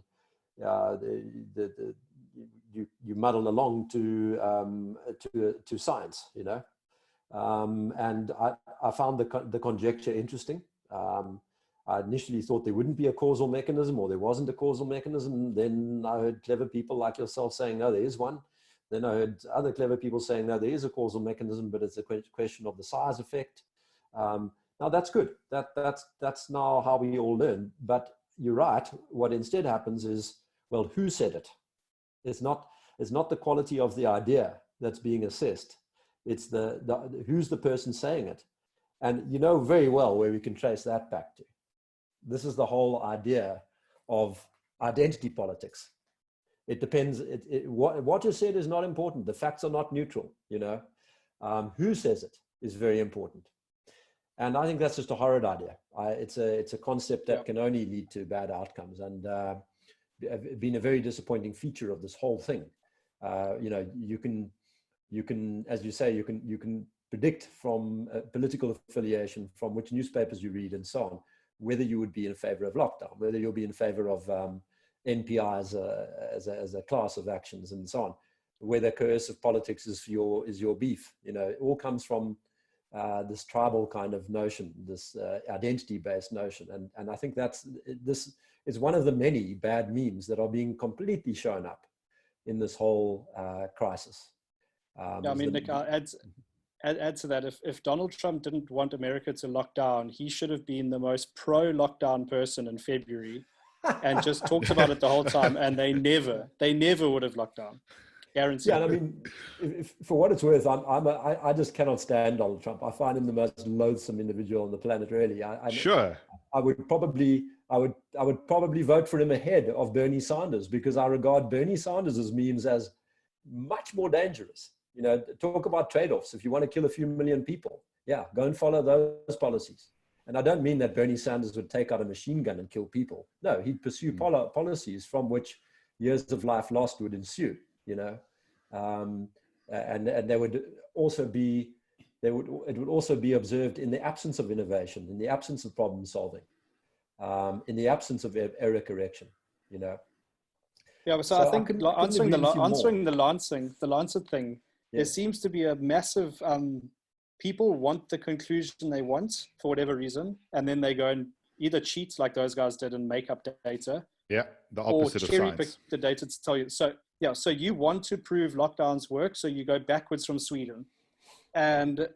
you muddle along to science, and I found the conjecture interesting. I initially thought there wouldn't be a causal mechanism, or there wasn't a causal mechanism. Then I heard clever people like yourself saying, no, there is one. Then I heard other clever people saying, no, there is a causal mechanism, but it's a question of the size effect. Now that's good. That's now how we all learn. But you're right. What instead happens is, well, who said it? It's not the quality of the idea that's being assessed. It's who's the person saying it. And you know very well where we can trace that back to. This is the whole idea of identity politics. It depends. What is said is not important. The facts are not neutral. Who says it is very important. And I think that's just a horrid idea. It's a concept that can only lead to bad outcomes, and been a very disappointing feature of this whole thing. You can, as you say, you can predict from political affiliation, from which newspapers you read and so on, whether you would be in favor of lockdown, whether you'll be in favor of NPI as a class of actions and so on, whether coercive politics is your beef. It all comes from this tribal kind of notion, this identity-based notion. And I think this is one of the many bad memes that are being completely shown up in this whole crisis. Nick, I'll add to that. If Donald Trump didn't want America to lock down, he should have been the most pro-lockdown person in February and just talked about it the whole time, and they never would have locked down. Guaranteed. Yeah, and I mean, for what it's worth, I just cannot stand Donald Trump. I find him the most loathsome individual on the planet, really. I would probably vote for him ahead of Bernie Sanders, because I regard Bernie Sanders' memes as much more dangerous. Talk about trade-offs. If you want to kill a few million people, go and follow those policies. And I don't mean that Bernie Sanders would take out a machine gun and kill people. No, he'd pursue policies from which years of life lost would ensue. And it would also be observed in the absence of innovation, in the absence of problem solving, in the absence of error correction. Yeah, so I think answering the Lancet thing, there seems to be a massive people want the conclusion they want for whatever reason, and then they go and either cheat like those guys did and make up data. Yeah, the opposite of science. Or cherry pick the data to tell you. So you want to prove lockdowns work, so you go backwards from Sweden. And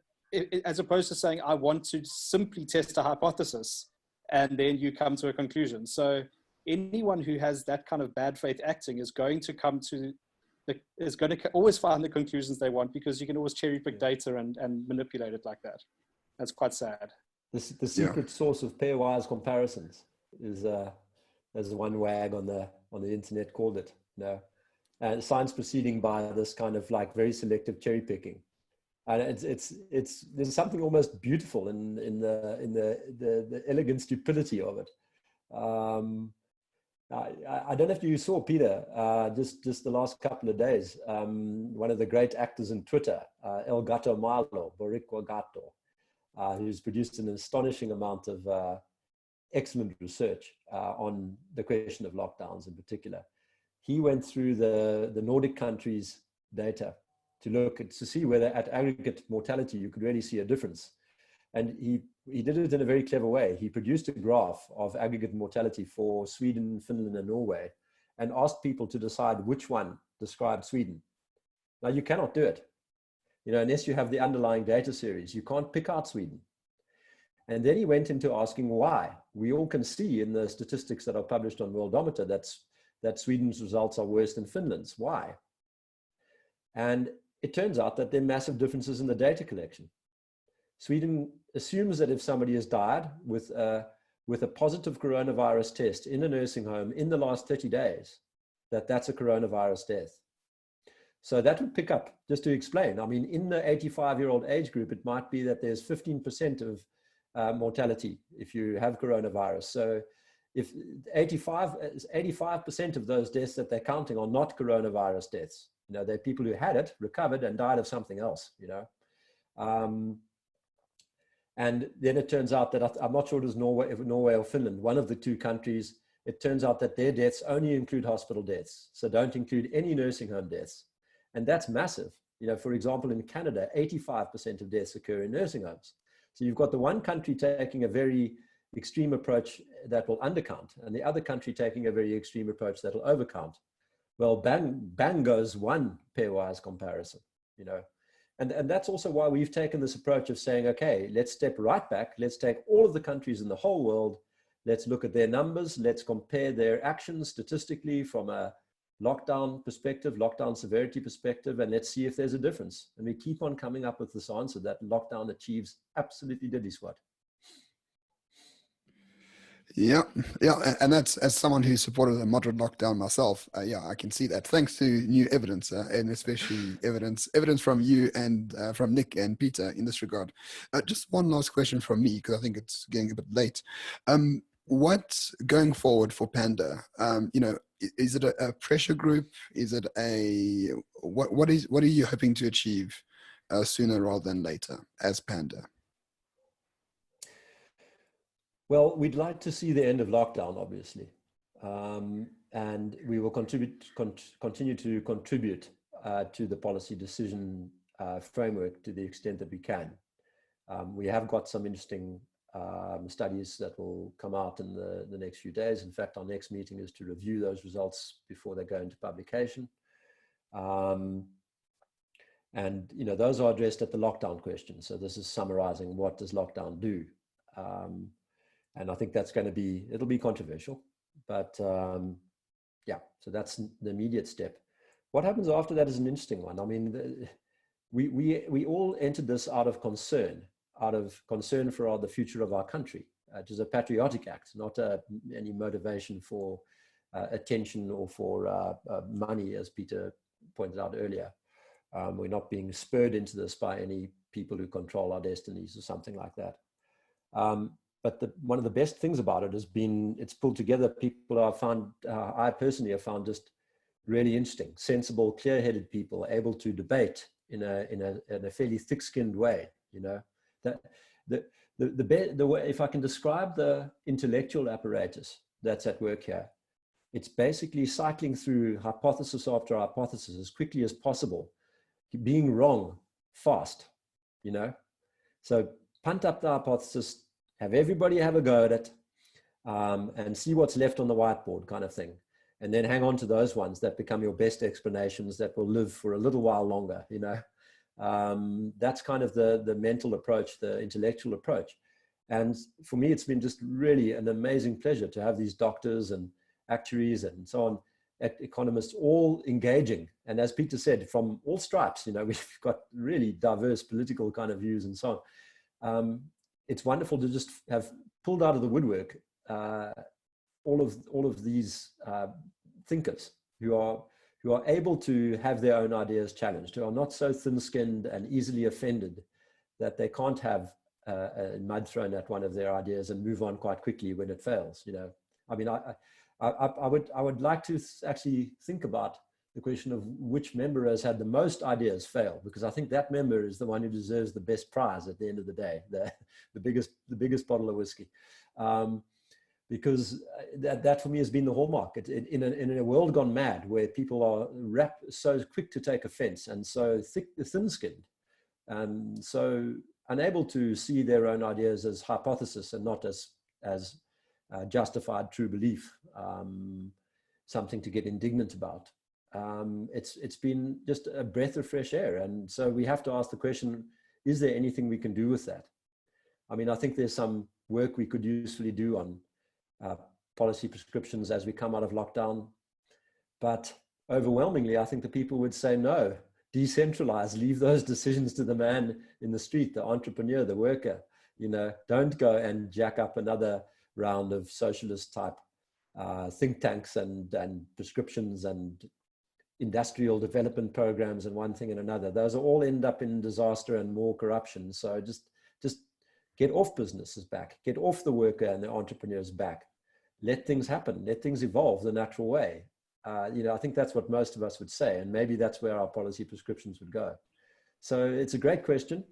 as opposed to saying, I want to simply test a hypothesis, and then you come to a conclusion. So anyone who has that kind of bad faith acting is going to always find the conclusions they want, because you can always cherry pick data and manipulate it like that. That's quite sad. The secret source of pairwise comparisons is, as one wag on the internet called it, and science proceeding by this kind of like very selective cherry picking. And there's something almost beautiful in the elegant stupidity of it. I don't know if you saw, Peter, just the last couple of days, one of the great actors in Twitter, El Gato Malo, Boricua Gato, who's produced an astonishing amount of excellent research on the question of lockdowns in particular. He went through the Nordic countries' data to see whether at aggregate mortality you could really see a difference. And he did it in a very clever way. He produced a graph of aggregate mortality for Sweden, Finland, and Norway, and asked people to decide which one described Sweden. Now, you cannot do it, unless you have the underlying data series. You can't pick out Sweden. And then he went into asking why. We all can see in the statistics that are published on Worldometer that Sweden's results are worse than Finland's. Why? And it turns out that there are massive differences in the data collection. Sweden assumes that if somebody has died with a positive coronavirus test in a nursing home in the last 30 days, that's a coronavirus death. So that would pick up, just to explain, I mean, in the 85-year-old age group, it might be that there's 15% of mortality if you have coronavirus. So if 85% of those deaths that they're counting are not coronavirus deaths, they're people who had it, recovered, and died of something else, And then it turns out that I'm not sure it was Norway or Finland, one of the two countries, it turns out that their deaths only include hospital deaths, so don't include any nursing home deaths. And that's massive. For example, in Canada, 85% of deaths occur in nursing homes. So you've got the one country taking a very extreme approach that will undercount, and the other country taking a very extreme approach that will overcount. Well, bang goes one pairwise comparison, And that's also why we've taken this approach of saying, okay, let's step right back. Let's take all of the countries in the whole world. Let's look at their numbers. Let's compare their actions statistically from a lockdown perspective, lockdown severity perspective, and let's see if there's a difference. And we keep on coming up with this answer that lockdown achieves absolutely diddly squat. Yeah, and that's, as someone who supported a moderate lockdown myself, I can see that. Thanks to new evidence, and especially evidence from you and from Nick and Peter in this regard. Just one last question from me, because I think it's getting a bit late. What going forward for Panda? Is it a pressure group? Is it what are you hoping to achieve sooner rather than later as Panda? Well, we'd like to see the end of lockdown, obviously, and we will continue to contribute to the policy decision framework to the extent that we can. We have got some interesting studies that will come out in the next few days. In fact, our next meeting is to review those results before they go into publication. And those are addressed at the lockdown question. So this is summarizing, what does lockdown do? And I think that's going to it'll be controversial, but so that's the immediate step. What happens after that is an interesting one. I mean, we all entered this out of concern for the future of our country. It is a patriotic act, not any motivation for attention or for money, as Peter pointed out earlier. We're not being spurred into this by any people who control our destinies or something like that. But one of the best things about it has been it's pulled together people I personally have found just really interesting, sensible, clear-headed people able to debate in a fairly thick-skinned way. That the way, if I can describe the intellectual apparatus that's at work here, it's basically cycling through hypothesis after hypothesis as quickly as possible, being wrong fast. So punt up the hypothesis, have everybody have a go at it, and see what's left on the whiteboard, kind of thing. And then hang on to those ones that become your best explanations that will live for a little while longer, That's kind of the mental approach, the intellectual approach. And for me, it's been just really an amazing pleasure to have these doctors and actuaries and so on, economists, all engaging. And as Peter said, from all stripes, we've got really diverse political kind of views and so on. It's wonderful to just have pulled out of the woodwork all of these thinkers who who are able to have their own ideas challenged, who are not so thin-skinned and easily offended that they can't have mud thrown at one of their ideas and move on quite quickly when it fails. You know, I mean, I would like to actually think about the question of which member has had the most ideas fail, because I think that member is the one who deserves the best prize at the end of the day, the biggest bottle of whiskey. Because that for me has been the hallmark. In a world gone mad, where people are so quick to take offense and so thin-skinned, and so unable to see their own ideas as hypothesis and not as justified true belief, something to get indignant about. It's been just a breath of fresh air. And so we have to ask the question, is there anything we can do with that? I mean, I think there's some work we could usefully do on policy prescriptions as we come out of lockdown. But overwhelmingly, I think the people would say no, decentralize, leave those decisions to the man in the street, the entrepreneur, the worker. You know, don't go and jack up another round of socialist type think tanks and prescriptions and industrial development programs and one thing and another. Those all end up in disaster and more corruption. So just get off businesses back, get off the worker and the entrepreneurs back. Let things happen, let things evolve the natural way. You know, I think that's what most of us would say, and maybe that's where our policy prescriptions would go. So it's a great question.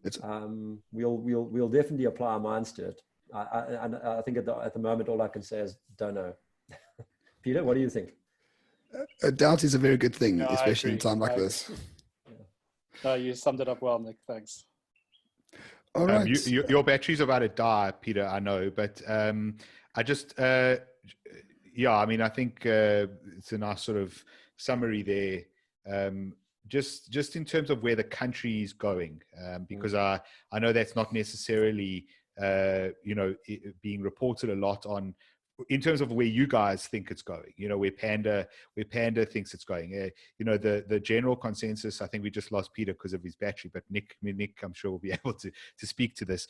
We'll definitely apply our minds to it. I think at the moment, all I can say is don't know. Peter, what do you think? Doubt is a very good thing, No, especially in a time like this. Yeah. No, you summed it up well, Nick. Thanks. All right. Your battery's about to die, Peter, I know, but I just, yeah, I mean, I think it's a nice sort of summary there. Just in terms of where the country is going, because I know that's not necessarily, you know, being reported a lot on, in terms of where you guys think it's going, you know, where Panda thinks it's going. You know, the general consensus, I think we just lost Peter because of his battery, but Nick, I'm sure will be able to speak to this.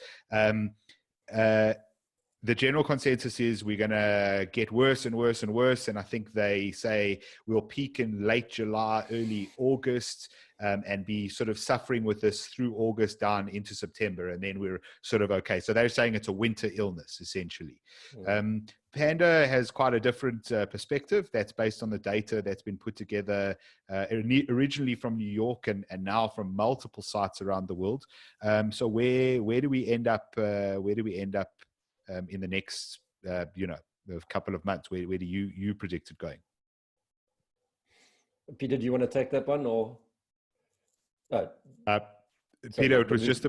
The general consensus is we're going to get worse and worse and worse. And I think they say we'll peak in late July, early August, and be sort of suffering with this through August down into September. And then we're sort of okay. So they're saying it's a winter illness, essentially. Panda has quite a different perspective that's based on the data that's been put together originally from New York and now from multiple sites around the world. So where do we end up? In the next, you know, a couple of months, where do you predict it going? Peter, do you want to take that one, or? Peter, it was just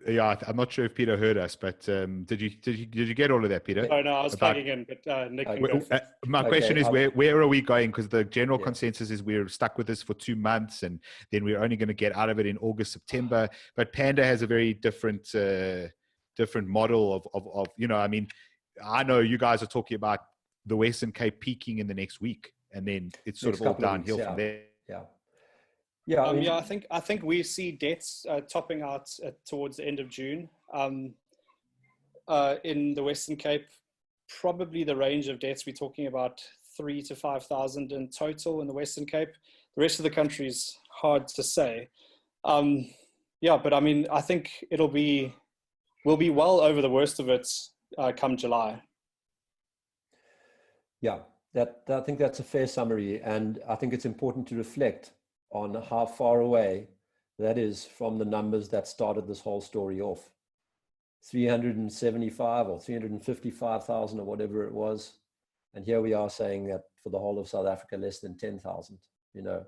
yeah. I'm not sure if Peter heard us, but did you get all of that, Peter? Oh no, I was plugging in, but Nick. My question is where are we going? Because the general consensus is we're stuck with this for 2 months, and then we're only going to get out of it in August, September. But Panda has a very different model of, you know, I mean, I know you guys are talking about the Western Cape peaking in the next week, and then it's sort of all downhill from there. Yeah. I think we see deaths topping out towards the end of June. In the Western Cape, probably the range of deaths we're talking about 3,000 to 5,000 in total in the Western Cape. The rest of the country is hard to say. But I mean, I think we'll be well over the worst of it come July. Yeah, I think that's a fair summary. And I think it's important to reflect on how far away that is from the numbers that started this whole story off. 375 or 355,000 or whatever it was. And here we are saying that for the whole of South Africa, less than 10,000, you know,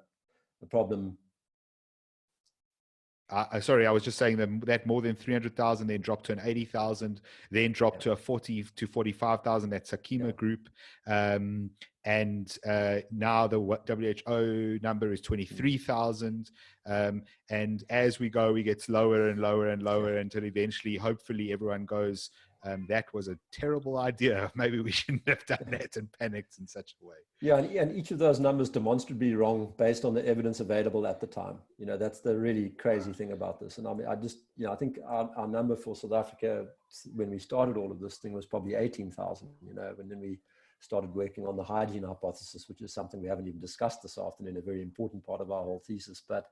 the problem. Sorry, I was just saying that more than 300,000 then dropped to an 80,000, then dropped to a 40 to 45,000. That's a chemo group. And now the WHO number is 23,000. And as we go, we get lower and lower and lower until eventually, hopefully everyone goes, that was a terrible idea. Maybe we shouldn't have done that and panicked in such a way. Yeah, and each of those numbers demonstrably wrong based on the evidence available at the time. You know, that's the really crazy thing about this. And I mean, I think our number for South Africa when we started all of this thing was probably 18,000, you know, and then we started working on the hygiene hypothesis, which is something we haven't even discussed this afternoon, a very important part of our whole thesis. But,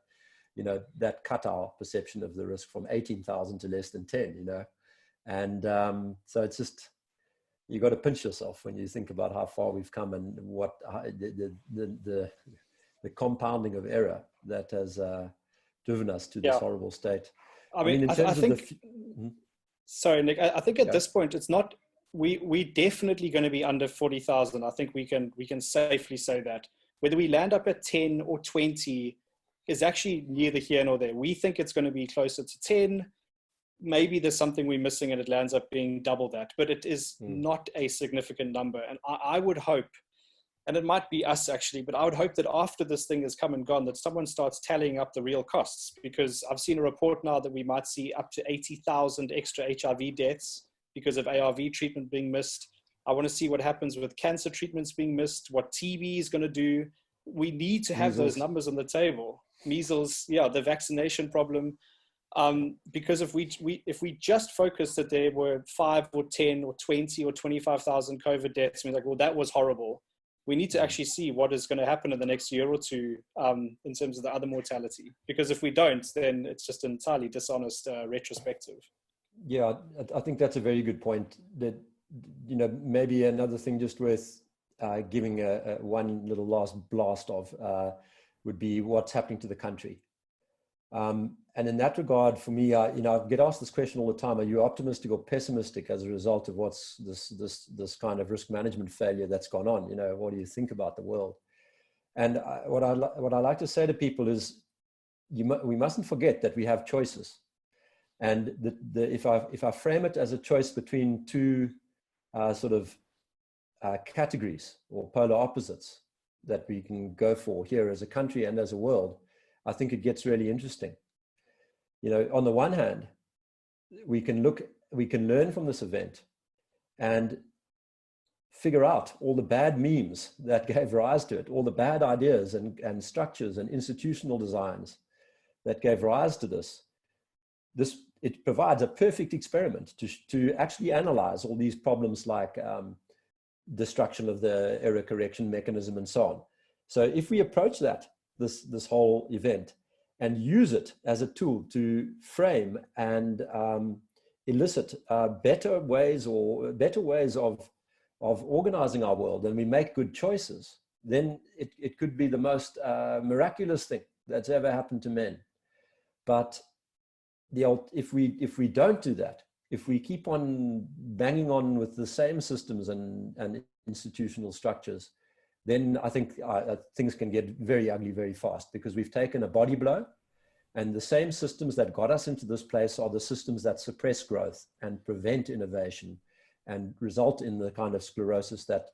you know, that cut our perception of the risk from 18,000 to less than 10, you know. And so it's just, you got to pinch yourself when you think about how far we've come and what the compounding of error that has driven us to this horrible state. I mean, in I terms think, of the, sorry, Nick, I think at this point, it's not, we're definitely going to be under 40,000. I think we can safely say that. Whether we land up at 10 or 20 is actually neither here nor there. We think it's going to be closer to 10. Maybe there's something we're missing and it lands up being double that, but it is not a significant number. And I would hope, and it might be us actually, but I would hope that after this thing has come and gone, that someone starts tallying up the real costs, because I've seen a report now that we might see up to 80,000 extra HIV deaths because of ARV treatment being missed. I want to see what happens with cancer treatments being missed, what TB is going to do. We need to have those numbers on the table. Measles, the vaccination problem. Because if we just focus that there were 5 or 10 or 20 or 25,000 COVID deaths, we're like, well, that was horrible. We need to actually see what is going to happen in the next year or two in terms of the other mortality. Because if we don't, then it's just an entirely dishonest retrospective. Yeah, I think that's a very good point. That, you know, maybe another thing just worth giving a one little last blast of would be what's happening to the country. And in that regard, for me, I get asked this question all the time: are you optimistic or pessimistic as a result of what's this kind of risk management failure that's gone on? You know, what do you think about the world? And what I like to say to people is, we mustn't forget that we have choices. And if I frame it as a choice between two categories or polar opposites that we can go for here as a country and as a world, I think it gets really interesting. You know, on the one hand, we can learn from this event and figure out all the bad memes that gave rise to it, all the bad ideas and structures and institutional designs that gave rise to this. It provides a perfect experiment to actually analyze all these problems like destruction of the error correction mechanism and so on. So if we approach this whole event and use it as a tool to frame and elicit better ways of organizing our world, and we make good choices, then it could be the most miraculous thing that's ever happened to men. But if we don't do that, if we keep on banging on with the same systems and institutional structures, then I think things can get very ugly very fast, because we've taken a body blow, and the same systems that got us into this place are the systems that suppress growth and prevent innovation and result in the kind of sclerosis that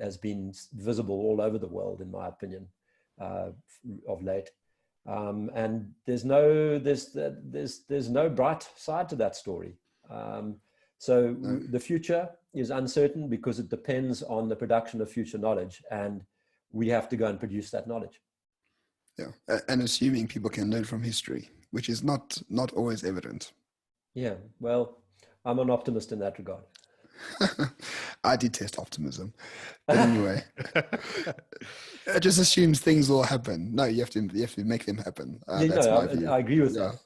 has been visible all over the world, in my opinion, of late. And there's no bright side to that story. So the future is uncertain because it depends on the production of future knowledge, and we have to go and produce that knowledge. Yeah, and assuming people can learn from history, which is not always evident. Yeah, well, I'm an optimist in that regard. I detest optimism, but anyway, it just assumes things will happen. No, you have to make them happen. That's my view. I agree with that.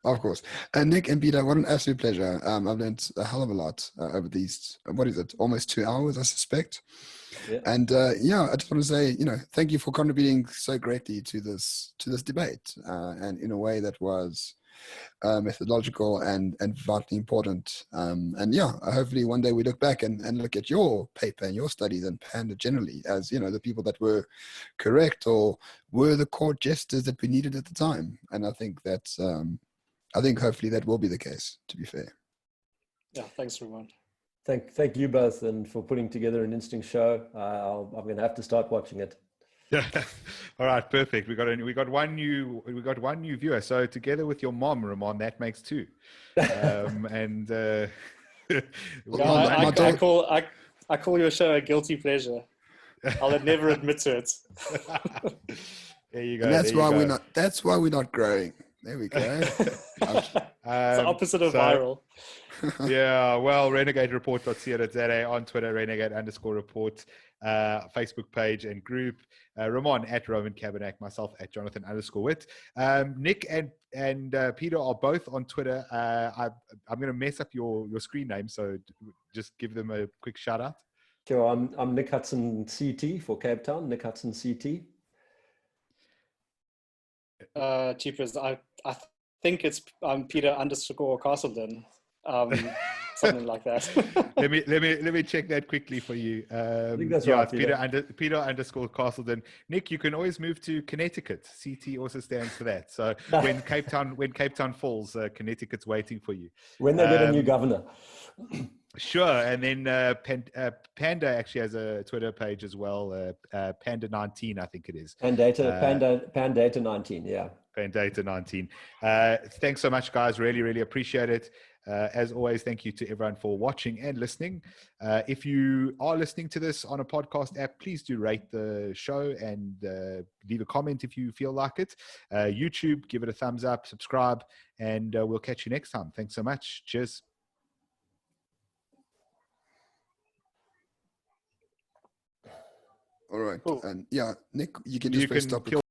Of course. And Nick and Peter, what an absolute pleasure. I've learned a hell of a lot over these, almost 2 hours, I suspect. Yeah. And I just want to say, thank you for contributing so greatly to this debate, and in a way that was methodological and vitally important. Hopefully one day we look back and look at your paper and your studies and Panda generally as, the people that were correct or were the court jesters that we needed at the time. And I think that's, hopefully that will be the case, to be fair. Yeah, thanks everyone. Thank you both, and for putting together an interesting show. I'm going to have to start watching it. All right, perfect. We got one new viewer. So together with your mom, Ramon, that makes 2. I call your show a guilty pleasure. I'll never admit to it. There you go. And that's why we're not growing. There we go. It's the opposite of viral. Yeah, well, renegadereport.co.za, on Twitter, renegade_report, Facebook page and group, Ramon at Roman Cabernac, myself at Jonathan_Witt. Nick and Peter are both on Twitter. I'm going to mess up your screen name, so just give them a quick shout out. Sure, I'm Nick Hudson CT for Cape Town, Nick Hudson CT. Cheapers, I think it's Peter_Castleden. Something like that. let me check that quickly for you. I think that's right, it's Peter_Castleden. Nick, you can always move to Connecticut. CT also stands for that. So when Cape Town falls, Connecticut's waiting for you. When they get a new governor. Sure, and then Panda actually has a Twitter page as well. Panda19, I think it is. Pandata19, yeah. Pandata19. Thanks so much, guys. Really, really appreciate it. As always, thank you to everyone for watching and listening. If you are listening to this on a podcast app, please do rate the show and leave a comment if you feel like it. YouTube, give it a thumbs up, subscribe, and we'll catch you next time. Thanks so much. Cheers. All right. Cool. And yeah, Nick, you can just press stop.